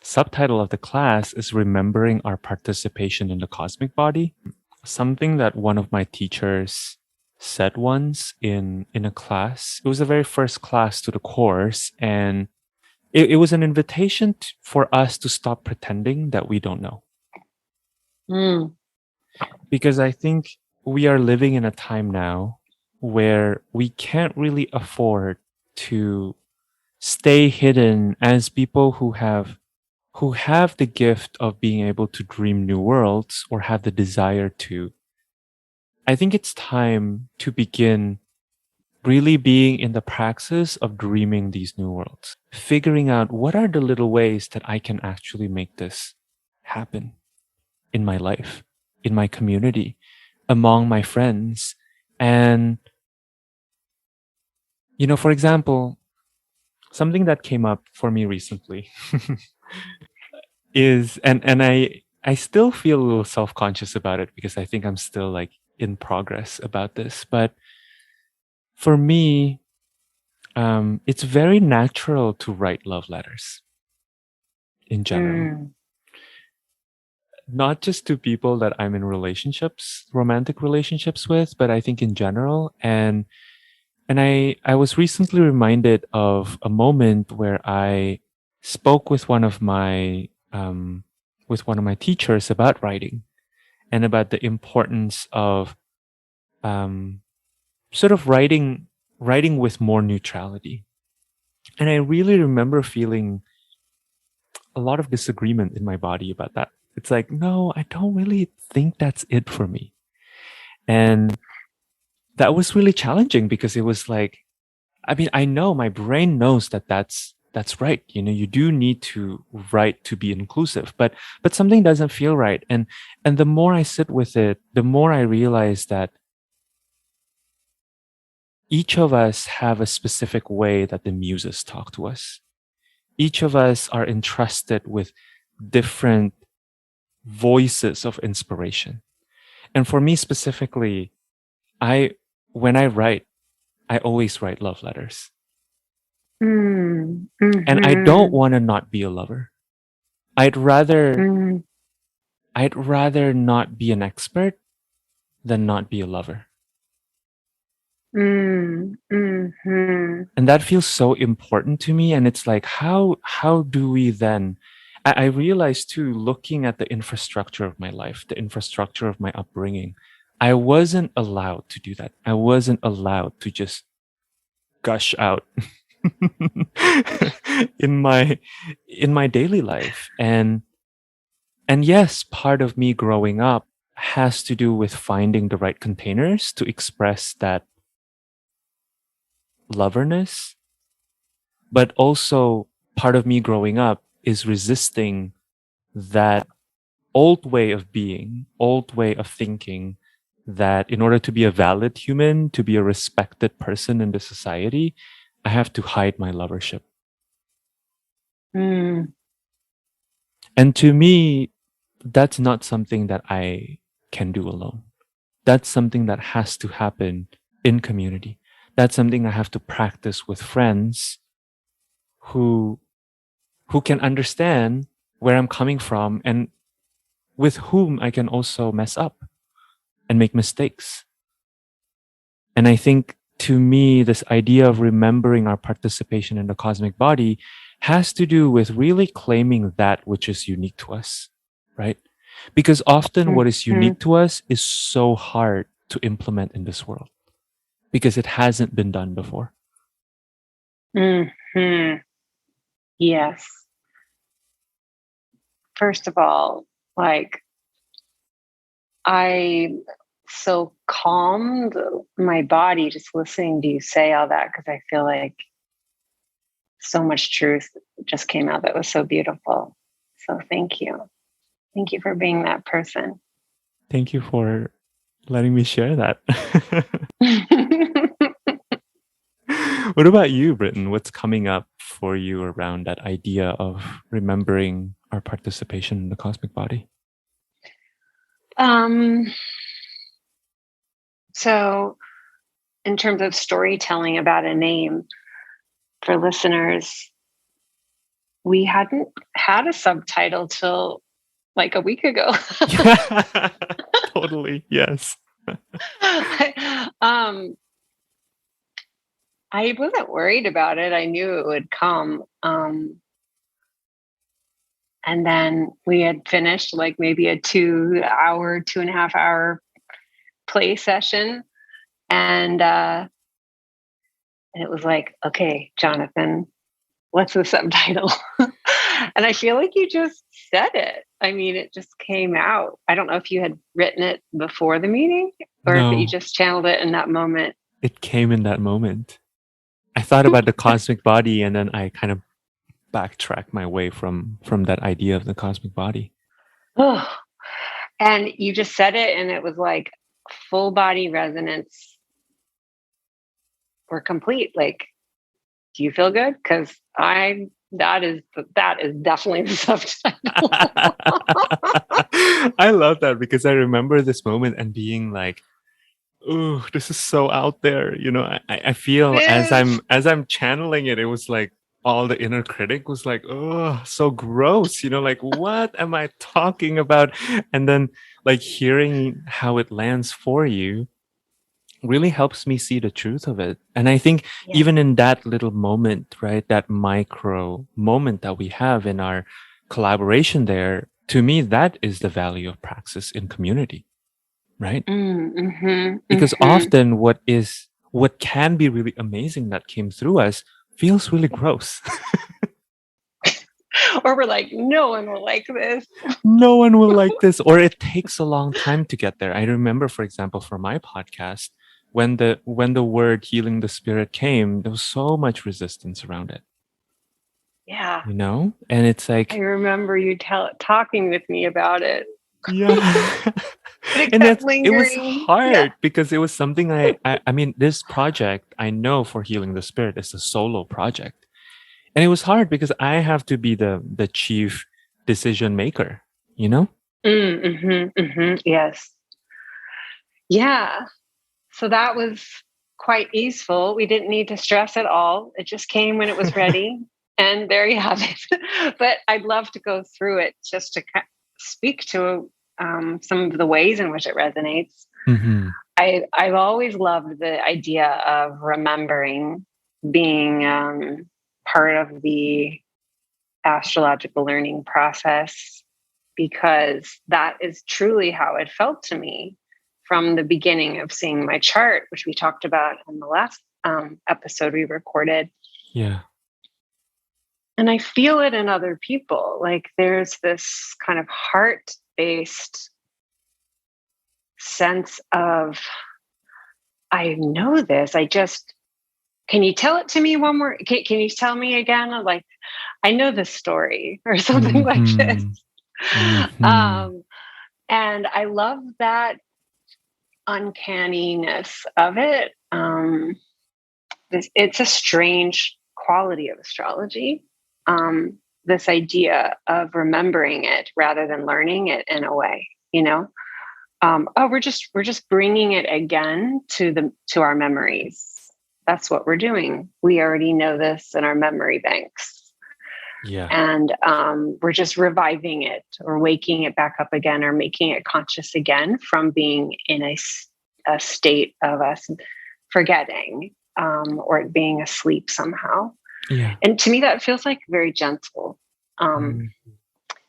subtitle of the class is Remembering Our Participation in the Cosmic Body. Something that one of my teachers said once in a class. It was the very first class to the course, and it was an invitation for us to stop pretending that we don't know. Mm. Because I think we are living in a time now where we can't really afford to stay hidden as people who have the gift of being able to dream new worlds or have the desire to. I think it's time to begin really being in the praxis of dreaming these new worlds, figuring out what are the little ways that I can actually make this happen in my life, in my community, among my friends. And, for example, something that came up for me recently is, and I still feel a little self-conscious about it because I think I'm still like in progress about this. But for me, it's very natural to write love letters in general. Not just to people that I'm in relationships, romantic relationships with, but I think in general. And I was recently reminded of a moment where I spoke with one of my teachers about writing and about the importance of sort of writing with more neutrality. And I really remember feeling a lot of disagreement in my body about that. It's like, no, I don't really think that's it for me. And that was really challenging because it was like, I mean, I know my brain knows that that's right. You do need to write to be inclusive, but something doesn't feel right. And the more I sit with it, the more I realize that each of us have a specific way that the muses talk to us. Each of us are entrusted with different voices of inspiration. And for me specifically, when I write, I always write love letters. Mm-hmm. And I don't want to not be a lover. I'd rather not be an expert than not be a lover. Mm-hmm. And that feels so important to me. And it's like, how do we then? I realized too, looking at the infrastructure of my life, the infrastructure of my upbringing, I wasn't allowed to do that. I wasn't allowed to just gush out in my daily life. And yes, part of me growing up has to do with finding the right containers to express that loverness. But also part of me growing up is resisting that old way of being, old way of thinking, that in order to be a valid human, to be a respected person in the society, I have to hide my lovership. And to me, that's not something that I can do alone. That's something that has to happen in community. That's something I have to practice with friends who can understand where I'm coming from and with whom I can also mess up and make mistakes. And I think to me, this idea of remembering our participation in the cosmic body has to do with really claiming that which is unique to us, right? Because often what is unique to us is so hard to implement in this world because it hasn't been done before. Yes. First of all, like, I so calmed my body just listening to you say all that, because I feel like so much truth just came out that was so beautiful. So thank you. Thank you for being that person. Thank you for letting me share that. What about you, Britten? What's coming up for you around that idea of remembering our participation in the cosmic body? So in terms of storytelling about a name, for listeners, we hadn't had a subtitle till like a week ago. Totally, yes. I wasn't worried about it. I knew it would come. And then we had finished like maybe a 2.5 hour play session. And it was like, okay, Jonathan, what's the subtitle? And I feel like you just said it. I mean, it just came out. I don't know if you had written it before the meeting or if you just channeled it in that moment. It came in that moment. I thought about the cosmic body and then I kind of backtracked my way from that idea of the cosmic body. Oh, and you just said it and it was like full body resonance. we're complete. Like, do you feel good? Because that is definitely the subtitle. I love that, because I remember this moment and being like, "Ooh, this is so out there." I feel It as I'm channeling it, it was like all the inner critic was like, "Oh, so gross." Like, what am I talking about? And then like hearing how it lands for you really helps me see the truth of it. And I think Yeah. even in that little moment, right, that micro moment that we have in our collaboration there, to me, that is the value of praxis in community, right? Because often what can be really amazing that came through us feels really gross. Or we're like, no one will like this. No one will like this, or it takes a long time to get there. I remember, for example, for my podcast, when the word healing the spirit came, there was so much resistance around it. Yeah. And it's I like, remember you talking with me about it. yeah. But it And kept it was lingering. Yeah. hard because it was something I mean, this project I know for healing the spirit is a solo project. And it was hard because I have to be the chief decision maker, you know? Yes. Yeah. So that was quite easeful. We didn't need to stress at all. It just came when it was ready. And there you have it. But I'd love to go through it just to speak to some of the ways in which it resonates. Mm-hmm. I've always loved the idea of remembering being part of the astrological learning process, because that is truly how it felt to me from the beginning of seeing my chart, which we talked about in the last episode we recorded. Yeah. And I feel it in other people. Like there's this kind of heart-based sense of, I know this. Can you tell it to me one more? Can you tell me again? Like, I know this story or something like this. Mm-hmm. And I love that uncanniness of it. It's a strange quality of astrology. This idea of remembering it rather than learning it in a way, we're just bringing it again to our memories. That's what we're doing. We already know this in our memory banks. Yeah. And we're just reviving it or waking it back up again or making it conscious again from being in a state of us forgetting or it being asleep somehow. Yeah. And to me, that feels like very gentle.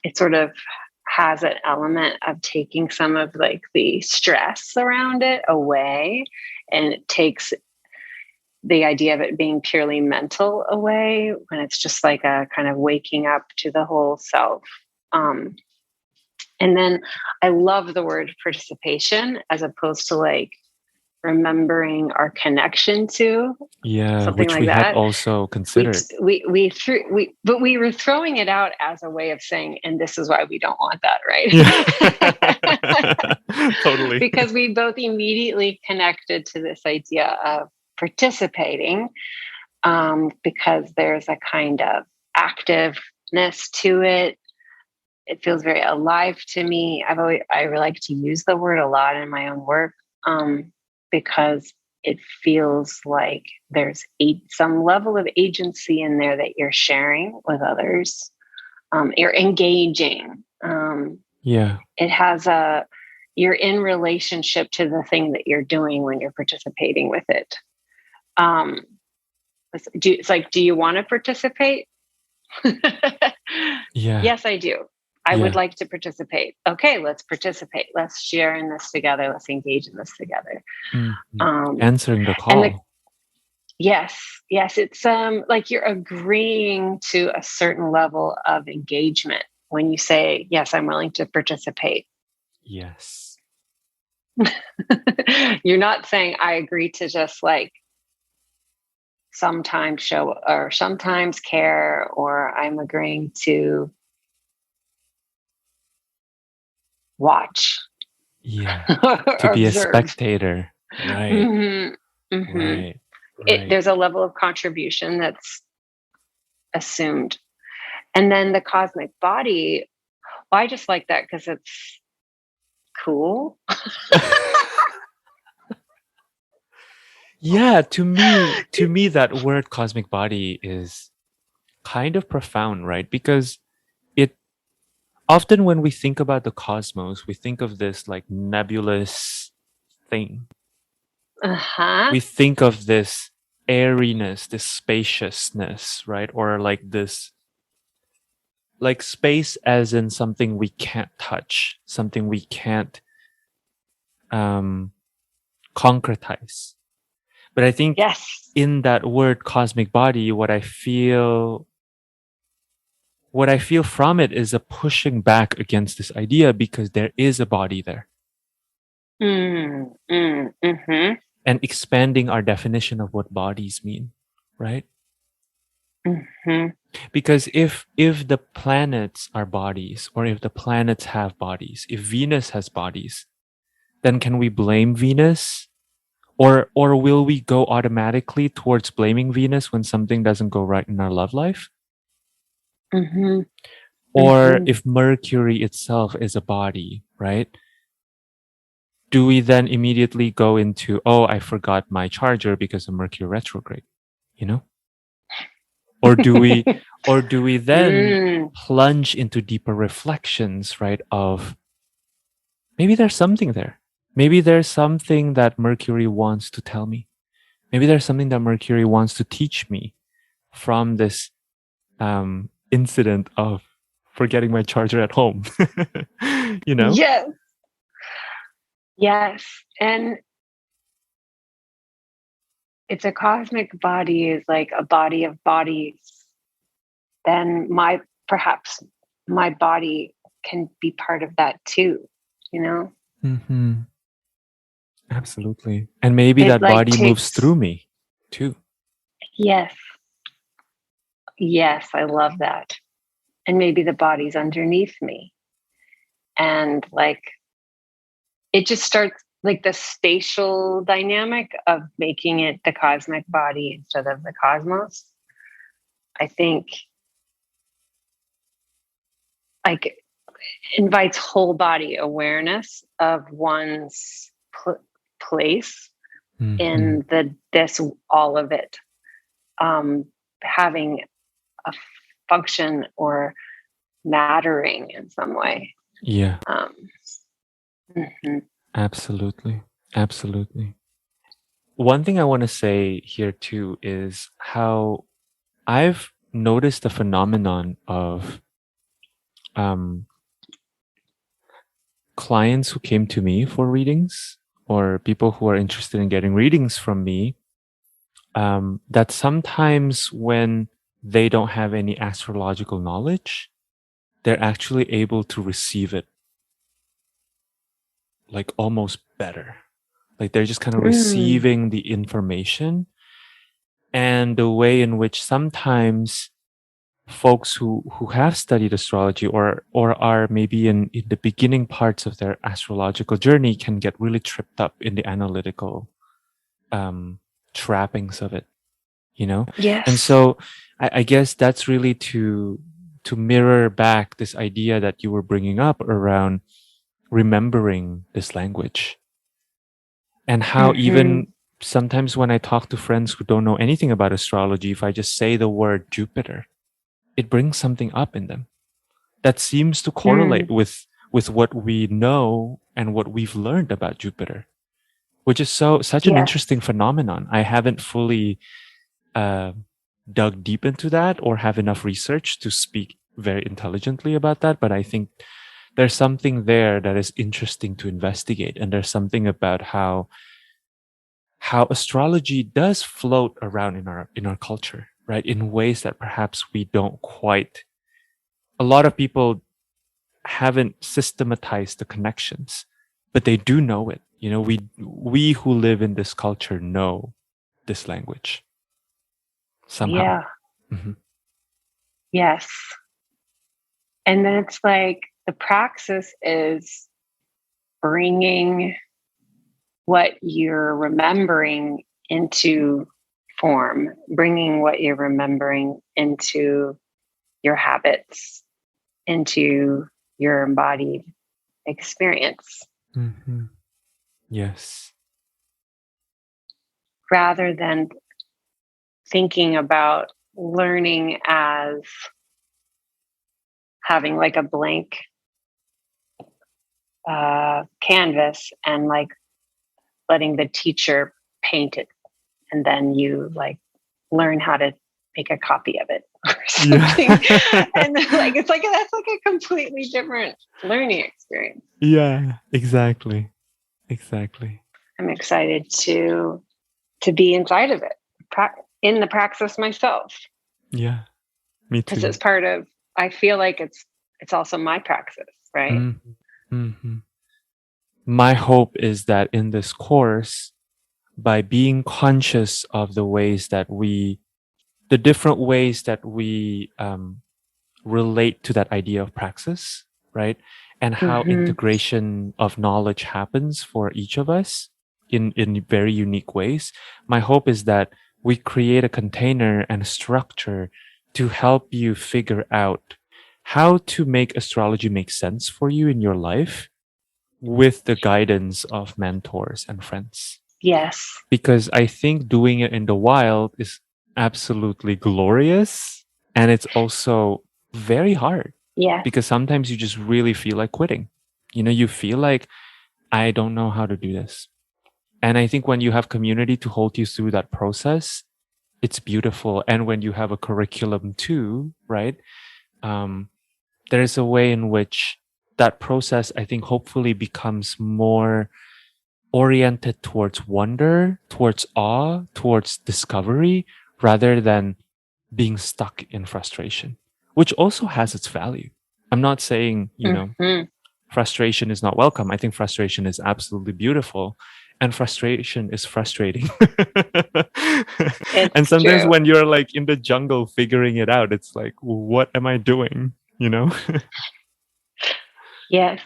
It sort of has an element of taking some of like the stress around it away, and it takes the idea of it being purely mental away when it's just like a kind of waking up to the whole self. And then I love the word participation as opposed to like remembering our connection to something which like we had that. also considered. But we were throwing it out as a way of saying, and this is why we don't want that, right? Totally. Because we both immediately connected to this idea of participating, because there's a kind of activeness to it. It feels very alive to me. I like to use the word a lot in my own work, because it feels like there's some level of agency in there that you're sharing with others. You're engaging. It has you're in relationship to the thing that you're doing when you're participating with it. It's like, do you want to participate? Yeah. Yes, I do. I would like to participate. Okay, let's participate. Let's share in this together. Let's engage in this together. Answering the call. Yes. It's like you're agreeing to a certain level of engagement when you say, yes, I'm willing to participate. Yes. You're not saying I agree to just like sometimes show or sometimes care, or I'm agreeing to watch. Yeah. To be a spectator. Right. Right. Right. There's a level of contribution that's assumed. And then the cosmic body, well, I just like that because it's cool. Yeah, to me that word cosmic body is kind of profound, right? Because it often when we think about the cosmos, we think of this like nebulous thing. Uh-huh. We think of this airiness, this spaciousness, right? Or like this, like space as in something we can't touch, something we can't um, concretize. But I think Yes. in that word cosmic body, what I feel from it is a pushing back against this idea because there is a body there Mm-hmm. and expanding our definition of what bodies mean, right? Mm-hmm. Because if the planets are bodies, or if the planets have bodies, if Venus has bodies, then can we blame Venus? Or will we go automatically towards blaming Venus when something doesn't go right in our love life? Mm-hmm. Or Mm-hmm. if Mercury itself is a body, right? Do we then immediately go into, oh, I forgot my charger because of Mercury retrograde, you know? Or do we or do we then Mm. plunge into deeper reflections, right? Of maybe there's something there. Maybe there's something that Mercury wants to tell me. Maybe there's something that Mercury wants to teach me from this incident of forgetting my charger at home. You know? Yes. Yes. And it's a cosmic body is like a body of bodies. Then perhaps my body can be part of that too, you know? Mm-hmm. Absolutely. And maybe It that like body moves takes, through me too. yes, yes, I love that. And maybe the body's underneath me. And like it just starts like the spatial dynamic of making it the cosmic body instead of the cosmos. I think like invites whole body awareness of one's place Mm-hmm. in this all of it having a function or mattering in some way. Yeah, um, mhm. absolutely. Absolutely. One thing I want to say here too is how I've noticed the phenomenon of um, clients who came to me for readings, or people who are interested in getting readings from me, that sometimes when they don't have any astrological knowledge, they're actually able to receive it like almost better. Like they're just kind of Mm. receiving the information, and the way in which sometimes folks who have studied astrology, or are maybe in the beginning parts of their astrological journey, can get really tripped up in the analytical um, trappings of it, you know. And Yes. so I guess that's really to mirror back this idea that you were bringing up around remembering this language, and how Mm-hmm. even sometimes when I talk to friends who don't know anything about astrology, if I just say the word Jupiter, it brings something up in them that seems to correlate Mm. with what we know and what we've learned about Jupiter, which is such an Yes. interesting phenomenon. I haven't fully uh, dug deep into that or have enough research to speak very intelligently about that, but I think there's something there that is interesting to investigate, and there's something about how astrology does float around in our culture, right, in ways that perhaps we don't quite. A lot of people haven't systematized the connections, but they do know it. You know, we who live in this culture know this language somehow. Yeah. Hmm. Yes. And then it's like the praxis is bringing what you're remembering into form, bringing what you're remembering into your habits, into your embodied experience. Mm-hmm. Yes. Rather than thinking about learning as having like a blank canvas and like letting the teacher paint it, and then you like learn how to make a copy of it or something. Yeah. And like it's like that's like a completely different learning experience. Yeah, exactly. I'm excited to be inside of it, in the praxis myself, Yeah, me too. because it's part of. I feel like it's also my praxis, right? Mm-hmm. Mm-hmm. My hope is that in this course, by being conscious of the different ways that we relate to that idea of praxis, right? And how Mm-hmm. integration of knowledge happens for each of us in very unique ways. My hope is that we create a container and a structure to help you figure out how to make astrology make sense for you in your life with the guidance of mentors and friends. Yes. Because I think doing it in the wild is absolutely glorious. And it's also very hard Yeah. because sometimes you just really feel like quitting. You feel like, I don't know how to do this. And I think when you have community to hold you through that process, it's beautiful. And when you have a curriculum too, right? There's a way in which that process, I think, hopefully becomes more oriented towards wonder, towards awe, towards discovery, rather than being stuck in frustration, which also has its value. I'm not saying, Mm-hmm. frustration is not welcome. I think frustration is absolutely beautiful. And frustration is frustrating. And It's sometimes true. when you're like in the jungle figuring it out, it's like, what am I doing? Yes.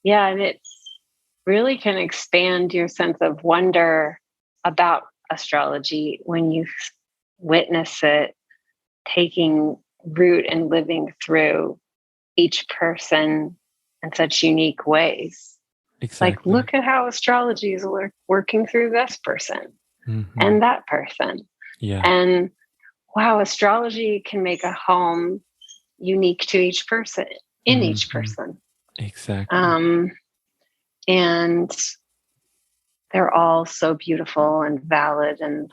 Yeah, and it really can expand your sense of wonder about astrology when you witness it taking root and living through each person in such unique ways. Exactly. Like, look at how astrology is working through this person and that person. Yeah. And wow, astrology can make a home unique to each person, in each person. Exactly. And they're all so beautiful and valid, and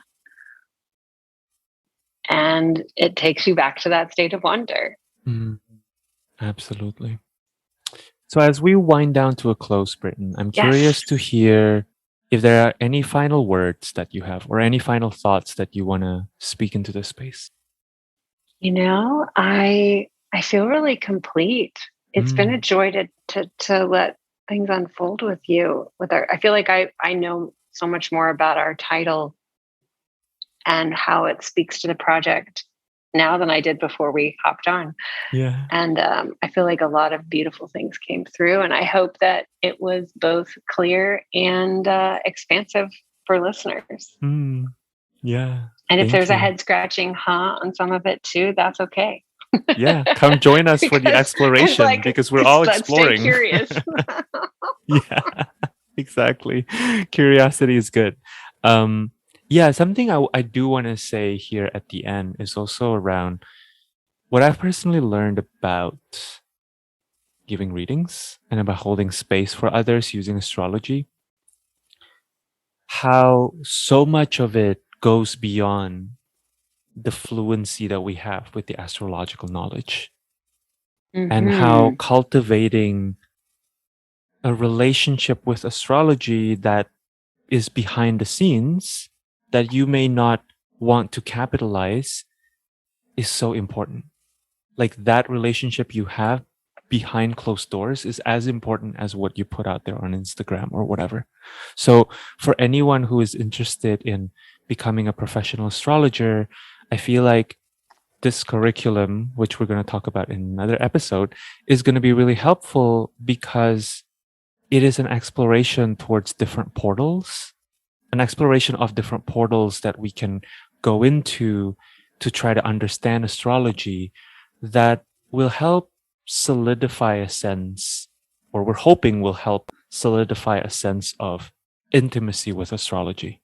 it takes you back to that state of wonder. Absolutely. So as we wind down to a close, Britten, I'm curious to hear if there are any final words that you have or any final thoughts that you want to speak into this space. I feel really complete. It's been a joy to let things unfold with you. I feel like I know so much more about our title and how it speaks to the project now than I did before we hopped on. Yeah. And I feel like a lot of beautiful things came through, and I hope that it was both clear and expansive for listeners. Yeah. And if there's a head scratching on some of it too, that's okay. Yeah, come join us for the exploration because we're all exploring. Stay curious. Yeah, exactly. Curiosity is good. Yeah, something I do want to say here at the end is also around what I've personally learned about giving readings and about holding space for others using astrology. How so much of it goes beyond the fluency that we have with the astrological knowledge. And how cultivating a relationship with astrology that is behind the scenes that you may not want to capitalize is so important. Like that relationship you have behind closed doors is as important as what you put out there on Instagram or whatever. So for anyone who is interested in becoming a professional astrologer, I feel like this curriculum, which we're going to talk about in another episode, is going to be really helpful because it is an exploration towards different portals, an exploration of different portals that we can go into to try to understand astrology that will help solidify a sense, or we're hoping will help solidify a sense of intimacy with astrology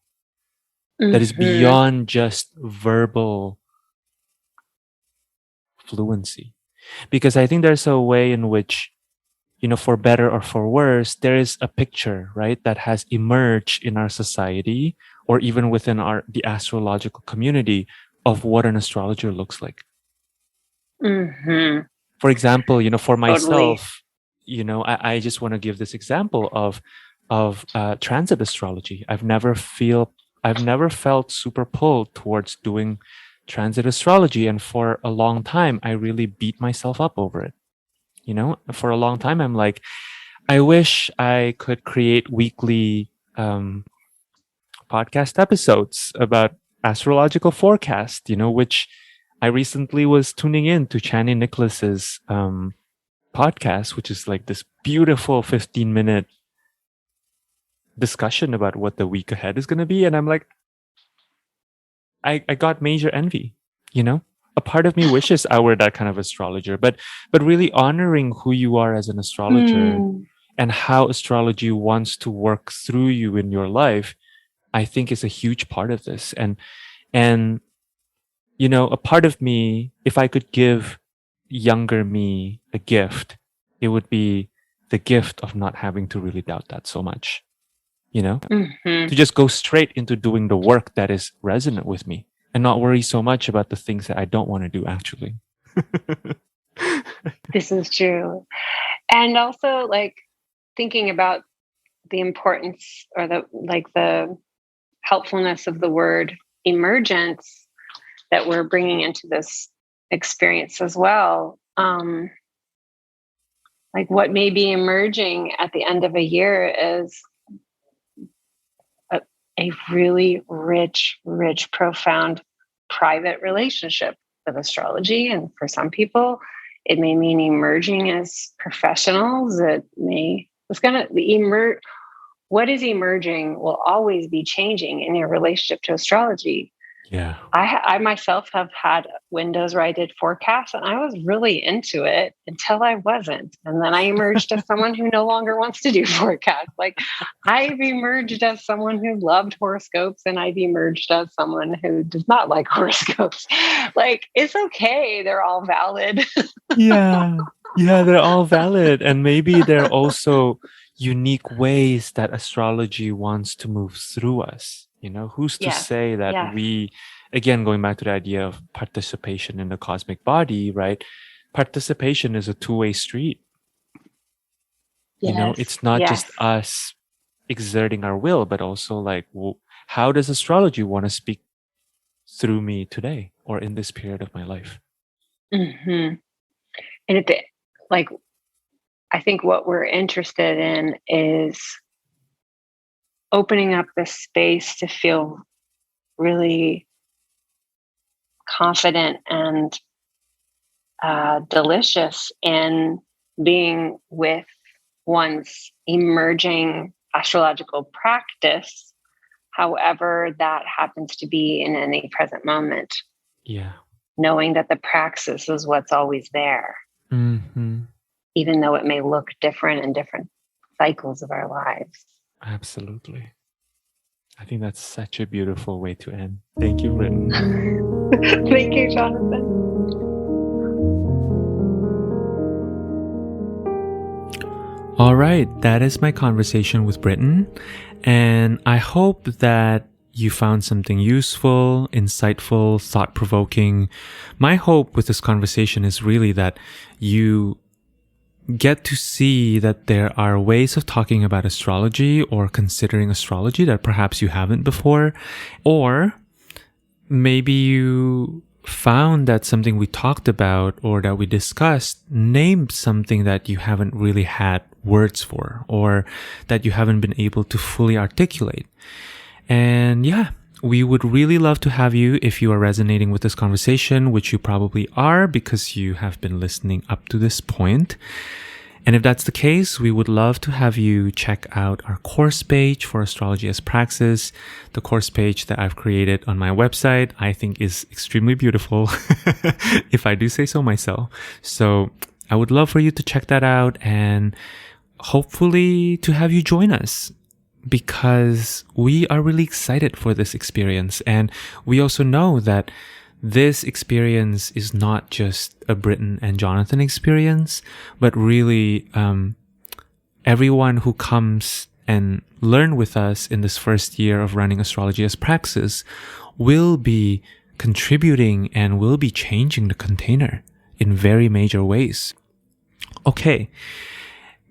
that is beyond just verbal fluency. Because I think there's a way in which, for better or for worse, there is a picture, right, that has emerged in our society or even within the astrological community of what an astrologer looks like. For example, for myself, I just want to give this example of transit astrology. I've never felt super pulled towards doing transit astrology, and for a long time, I really beat myself up over it. For a long time, I'm like, I wish I could create weekly podcast episodes about astrological forecast, which I recently was tuning in to Channy Nicholas's podcast, which is like this beautiful 15-minute discussion about what the week ahead is going to be. And I'm like, I got major envy, A part of me wishes I were that kind of astrologer, but really honoring who you are as an astrologer and how astrology wants to work through you in your life, I think is a huge part of this. And a part of me, if I could give younger me a gift, it would be the gift of not having to really doubt that so much, to just go straight into doing the work that is resonant with me and not worry so much about the things that I don't want to do actually. This is true. And also like thinking about the importance or the helpfulness of the word emergence that we're bringing into this experience as well. Like what may be emerging at the end of a year is a really rich, profound private relationship with astrology. And for some people, it may mean emerging as professionals. What is emerging will always be changing in your relationship to astrology. Yeah. I myself have had windows where I did forecasts and I was really into it until I wasn't. And then I emerged as someone who no longer wants to do forecasts. Like I've emerged as someone who loved horoscopes and I've emerged as someone who does not like horoscopes. Like it's okay. They're all valid. Yeah, they're all valid. And maybe they're also unique ways that astrology wants to move through us. Who's to say that we, again, going back to the idea of participation in the cosmic body, right? Participation is a two-way street. It's not just us exerting our will, but also like, how does astrology want to speak through me today or in this period of my life? And I think what we're interested in is opening up the space to feel really confident and delicious in being with one's emerging astrological practice, however that happens to be in any present moment. Yeah. Knowing that the praxis is what's always there, even though it may look different in different cycles of our lives. Absolutely. I think that's such a beautiful way to end. Thank you, Britten. Thank you, Jonathan. All right, that is my conversation with Britten. And I hope that you found something useful, insightful, thought-provoking. My hope with this conversation is really that you get to see that there are ways of talking about astrology or considering astrology that perhaps you haven't before, or maybe you found that something we talked about or that we discussed named something that you haven't really had words for or that you haven't been able to fully articulate. And yeah, we would really love to have you if you are resonating with this conversation, which you probably are because you have been listening up to this point. And if that's the case, we would love to have you check out our course page for Astrology as Praxis. The course page that I've created on my website, I think is extremely beautiful, if I do say so myself. So I would love for you to check that out and hopefully to have you join us, because we are really excited for this experience. And we also know that this experience is not just a Britten and Jonathan experience, but really everyone who comes and learn with us in this first year of running Astrology as Praxis will be contributing and will be changing the container in very major ways. Okay,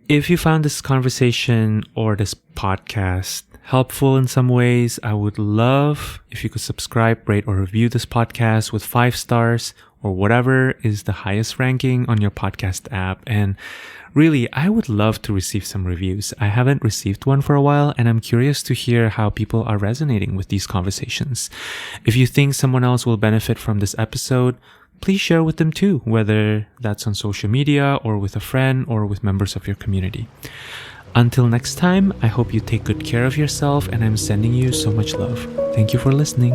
if you found this conversation or this podcast helpful in some ways, I would love if you could subscribe, rate, or review this podcast with 5 stars or whatever is the highest ranking on your podcast app. And really, I would love to receive some reviews. I haven't received one for a while, and I'm curious to hear how people are resonating with these conversations. If you think someone else will benefit from this episode, please share with them too, whether that's on social media or with a friend or with members of your community. Until next time, I hope you take good care of yourself, and I'm sending you so much love. Thank you for listening.